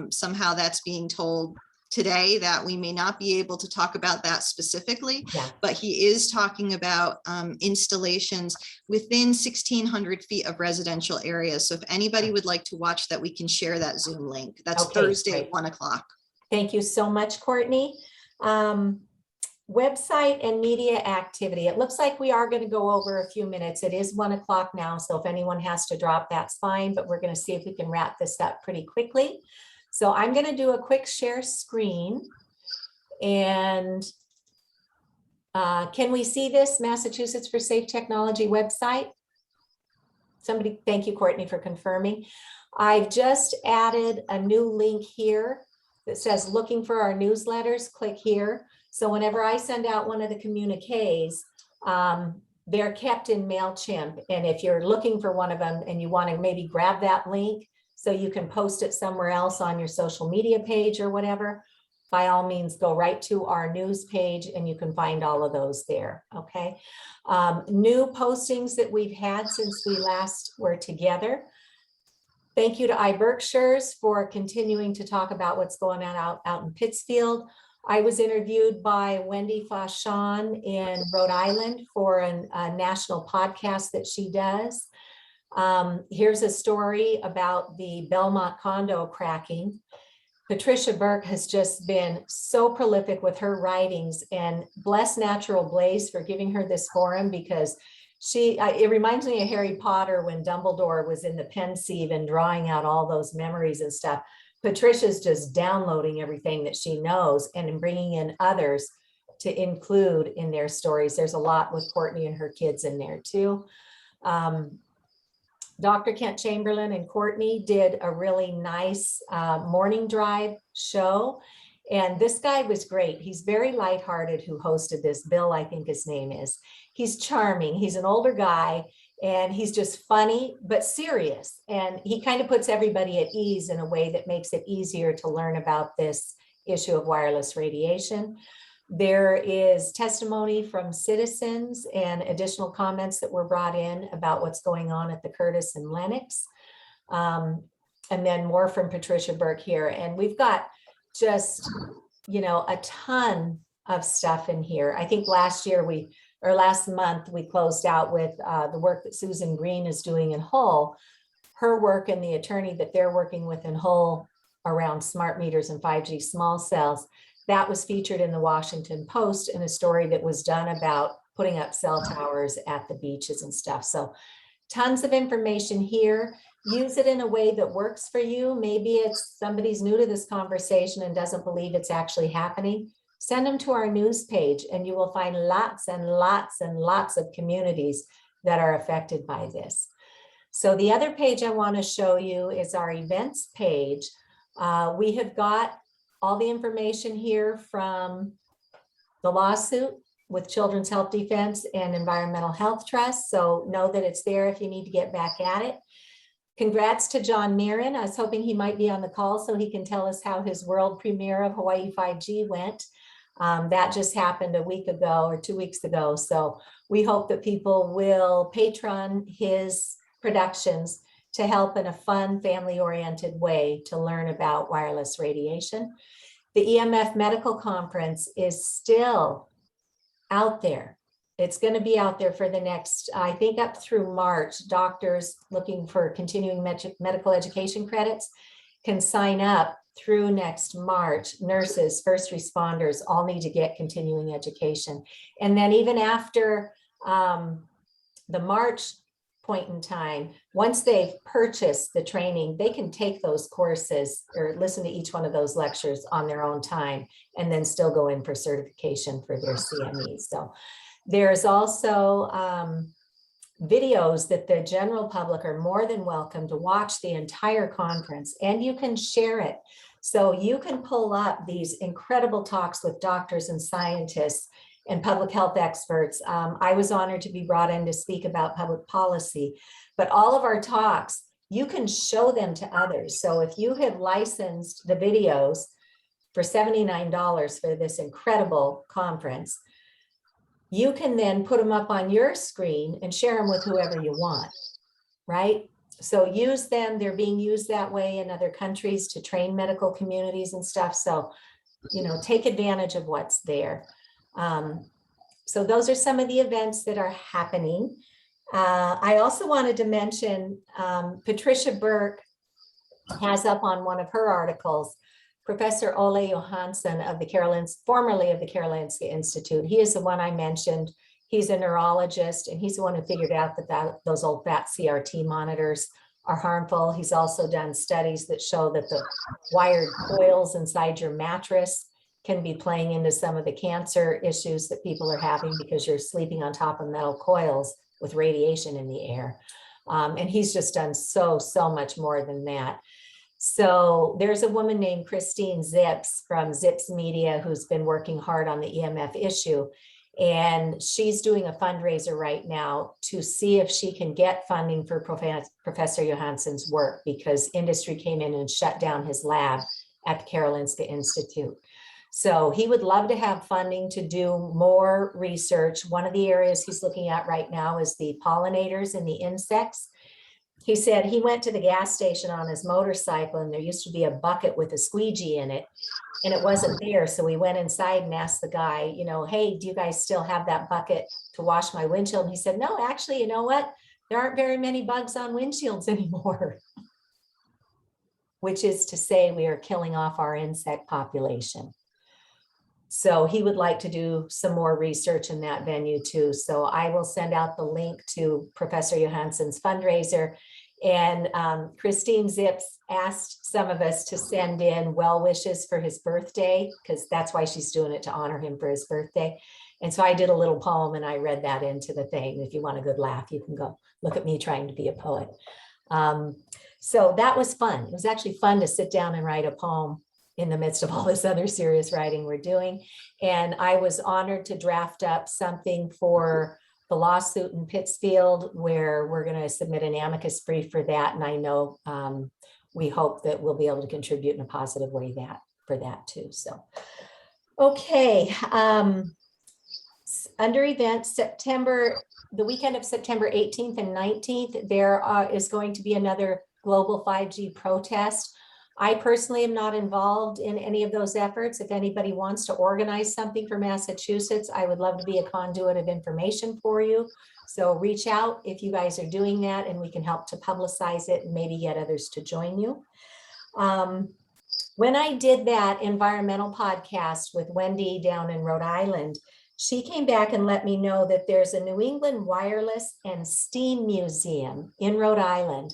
Somehow that's being told today that we may not be able to talk about that specifically, but he is talking about installations within 1,600 feet of residential areas. So if anybody would like to watch that, we can share that Zoom link. That's Thursday at 1 o'clock. Thank you so much, Courtney. Website and media activity. It looks like we are going to go over a few minutes. It is 1 o'clock now, so if anyone has to drop, that's fine, but we're going to see if we can wrap this up pretty quickly. So I'm going to do a quick share screen, and can we see this Massachusetts for Safe Technology website? Somebody, thank you, Courtney, for confirming. I've just added a new link here that says looking for our newsletters, click here. So whenever I send out one of the communiques, they're kept in MailChimp. And if you're looking for one of them and you want to maybe grab that link so you can post it somewhere else on your social media page or whatever, by all means, go right to our news page and you can find all of those there, okay? New postings that we've had since we last were together. Thank you to iBerkshires for continuing to talk about what's going on out in Pittsfield. I was interviewed by Wendy Fauchon in Rhode Island for a national podcast that she does. Here's a story about the Belmont condo cracking. Patricia Burke has just been so prolific with her writings, and bless Natural Blaze for giving her this forum, because it reminds me of Harry Potter when Dumbledore was in the Pensieve and drawing out all those memories and stuff. Patricia's just downloading everything that she knows and bringing in others to include in their stories. There's a lot with Courtney and her kids in there too. Dr. Kent Chamberlain and Courtney did a really nice morning drive show. And this guy was great. He's very lighthearted who hosted this. Bill, I think his name is. He's charming. He's an older guy and he's just funny, but serious. And he kind of puts everybody at ease in a way that makes it easier to learn about this issue of wireless radiation. There is testimony from citizens and additional comments that were brought in about what's going on at the Curtis and Lennox. And then more from Patricia Burke here. And we've got just, a ton of stuff in here. I think last month, we closed out with the work that Susan Green is doing in Hull, her work and the attorney that they're working with in Hull around smart meters and 5G small cells. That was featured in the Washington Post in a story that was done about putting up cell towers at the beaches and stuff. So tons of information here. Use it in a way that works for you. Maybe it's somebody's new to this conversation and doesn't believe it's actually happening. Send them to our news page and you will find lots and lots and lots of communities that are affected by this. So the other page I want to show you is our events page. We have got all the information here from the lawsuit with Children's Health Defense and Environmental Health Trust. So know that it's there if you need to get back at it. Congrats to John Mirren. I was hoping he might be on the call so he can tell us how his world premiere of Hawaii 5G went. That just happened a week ago or 2 weeks ago. So we hope that people will patron his productions to help in a fun, family-oriented way to learn about wireless radiation. The EMF Medical Conference is still out there. It's going to be out there for the next, I think up through March. Doctors looking for continuing medical education credits can sign up through next March. Nurses, first responders all need to get continuing education. And then even after the March point in time, once they've purchased the training, they can take those courses or listen to each one of those lectures on their own time and then still go in for certification for their CME. So there's also videos that the general public are more than welcome to watch the entire conference, and you can share it. So you can pull up these incredible talks with doctors and scientists and public health experts. I was honored to be brought in to speak about public policy, but all of our talks, you can show them to others. So if you have licensed the videos for $79 for this incredible conference, you can then put them up on your screen and share them with whoever you want, right? So use them. They're being used that way in other countries to train medical communities and stuff. So, take advantage of what's there. So those are some of the events that are happening. I also wanted to mention Patricia Burke has up on one of her articles, Professor Ole Johansson of formerly of the Karolinska Institute. He is the one I mentioned. He's a neurologist, and he's the one who figured out that those old fat CRT monitors are harmful. He's also done studies that show that the wired coils inside your mattress can be playing into some of the cancer issues that people are having because you're sleeping on top of metal coils with radiation in the air. And he's just done so much more than that. So there's a woman named Christine Zips from Zips Media who's been working hard on the EMF issue. And she's doing a fundraiser right now to see if she can get funding for Professor Johansson's work, because industry came in and shut down his lab at the Karolinska Institute. So he would love to have funding to do more research. One of the areas he's looking at right now is the pollinators and the insects. He said he went to the gas station on his motorcycle and there used to be a bucket with a squeegee in it and it wasn't there. So we went inside and asked the guy, hey, do you guys still have that bucket to wash my windshield? And he said, no, actually, you know what? There aren't very many bugs on windshields anymore. which is to say we are killing off our insect population. So he would like to do some more research in that venue too. So I will send out the link to Professor Johansson's fundraiser. And Christine Zips asked some of us to send in well wishes for his birthday, because that's why she's doing it, to honor him for his birthday. And so I did a little poem and I read that into the thing. If you want a good laugh, you can go look at me trying to be a poet. So that was fun. It was actually fun to sit down and write a poem in the midst of all this other serious writing we're doing. And I was honored to draft up something for the lawsuit in Pittsfield, where we're going to submit an amicus brief for that. And I know we hope that we'll be able to contribute in a positive way for that too. So, okay. Under events, the weekend of September 18th and 19th, there is going to be another global 5G protest. I personally am not involved in any of those efforts. If anybody wants to organize something for Massachusetts, I would love to be a conduit of information for you. So reach out if you guys are doing that, and we can help to publicize it and maybe get others to join you. When I did that environmental podcast with Wendy down in Rhode Island, she came back and let me know that there's a New England Wireless and Steam Museum in Rhode Island.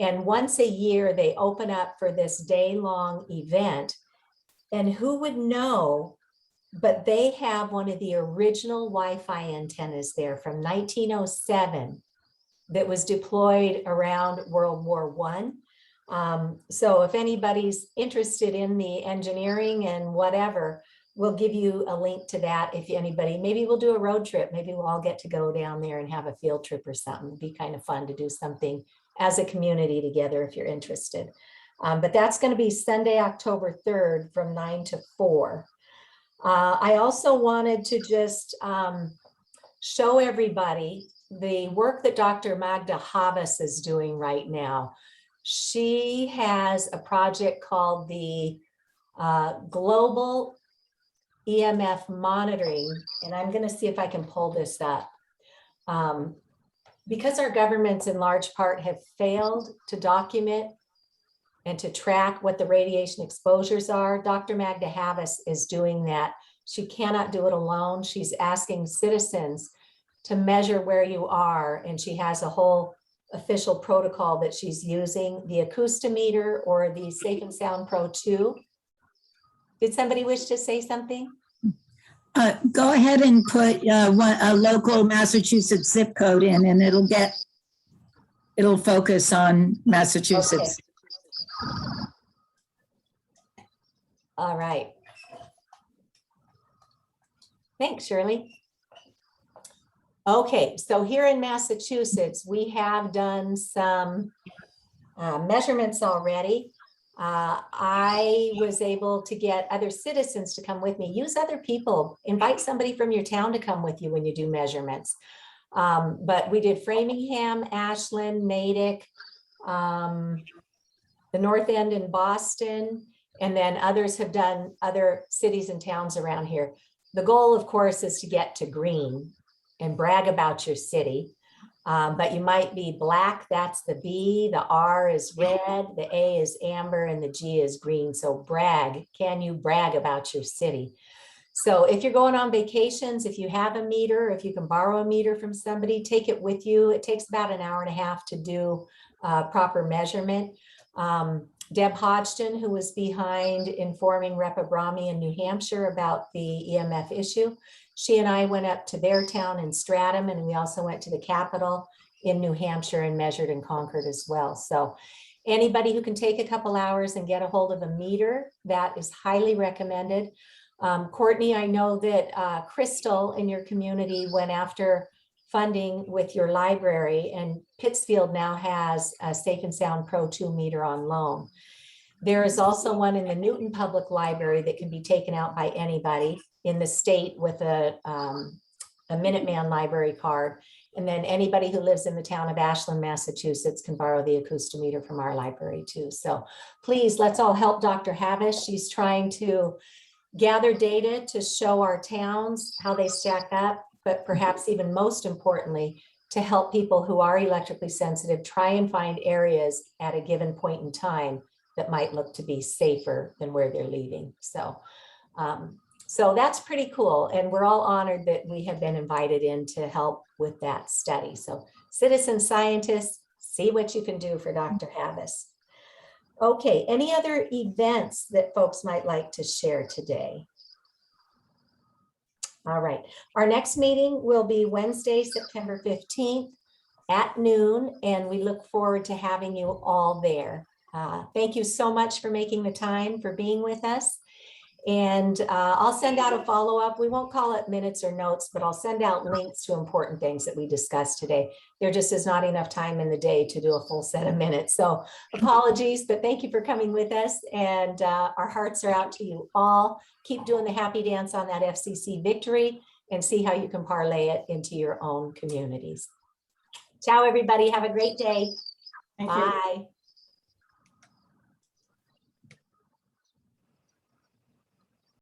And once a year, they open up for this day-long event. And who would know, but they have one of the original Wi-Fi antennas there from 1907 that was deployed around World War I. So if anybody's interested in the engineering and whatever, we'll give you a link to that. If anybody, maybe we'll do a road trip. Maybe we'll all get to go down there and have a field trip or something. It'd be kind of fun to do something as a community together if you're interested. But that's going to be Sunday, October 3rd from 9 to 4. I also wanted to just show everybody the work that Dr. Magda Havas is doing right now. She has a project called the Global EMF Monitoring, and I'm going to see if I can pull this up. Because our governments in large part have failed to document and to track what the radiation exposures are, Dr. Magda Havas is doing that. She cannot do it alone. She's asking citizens to measure where you are, and she has a whole official protocol that she's using, the Acoustimeter or the Safe and Sound Pro 2. Did somebody wish to say something? Go ahead and put a local Massachusetts zip code in, and it'll focus on Massachusetts. Okay. All right. Thanks, Shirley. Okay, so here in Massachusetts, we have done some measurements already. I was able to get other citizens to come with me. Use other people. Invite somebody from your town to come with you when you do measurements. But we did Framingham, Ashland, Natick, the North End in Boston, and then others have done other cities and towns around here. The goal, of course, is to get to green and brag about your city. But you might be black, that's the B, the R is red, the A is amber, and the G is green. So brag, can you brag about your city? So if you're going on vacations, if you have a meter, if you can borrow a meter from somebody, take it with you. It takes about an hour and a half to do proper measurement. Deb Hodgson, who was behind informing Rep. Abrami in New Hampshire about the EMF issue, she and I went up to their town in Stratham, and we also went to the Capitol in New Hampshire and measured in Concord as well. So anybody who can take a couple hours and get a hold of a meter, that is highly recommended. Courtney, I know that Crystal in your community went after funding with your library, and Pittsfield now has a Safe and Sound Pro 2 meter on loan. There is also one in the Newton Public Library that can be taken out by anybody in the state with a Minuteman library card. And then anybody who lives in the town of Ashland, Massachusetts can borrow the Acoustimeter from our library too. So please, let's all help Dr. Havish. She's trying to gather data to show our towns how they stack up, but perhaps even most importantly, to help people who are electrically sensitive try and find areas at a given point in time that might look to be safer than where they're leaving. So, so that's pretty cool. And we're all honored that we have been invited in to help with that study. So citizen scientists, see what you can do for Dr. Havas. Okay, any other events that folks might like to share today? All right, our next meeting will be Wednesday, September 15th at noon, and we look forward to having you all there. Thank you so much for making the time, for being with us. And I'll send out a follow-up. We won't call it minutes or notes, but I'll send out links to important things that we discussed today. There just is not enough time in the day to do a full set of minutes. So apologies, but thank you for coming with us. And our hearts are out to you all. Keep doing the happy dance on that FCC victory and see how you can parlay it into your own communities. Ciao, everybody. Have a great day. Thank you. Bye.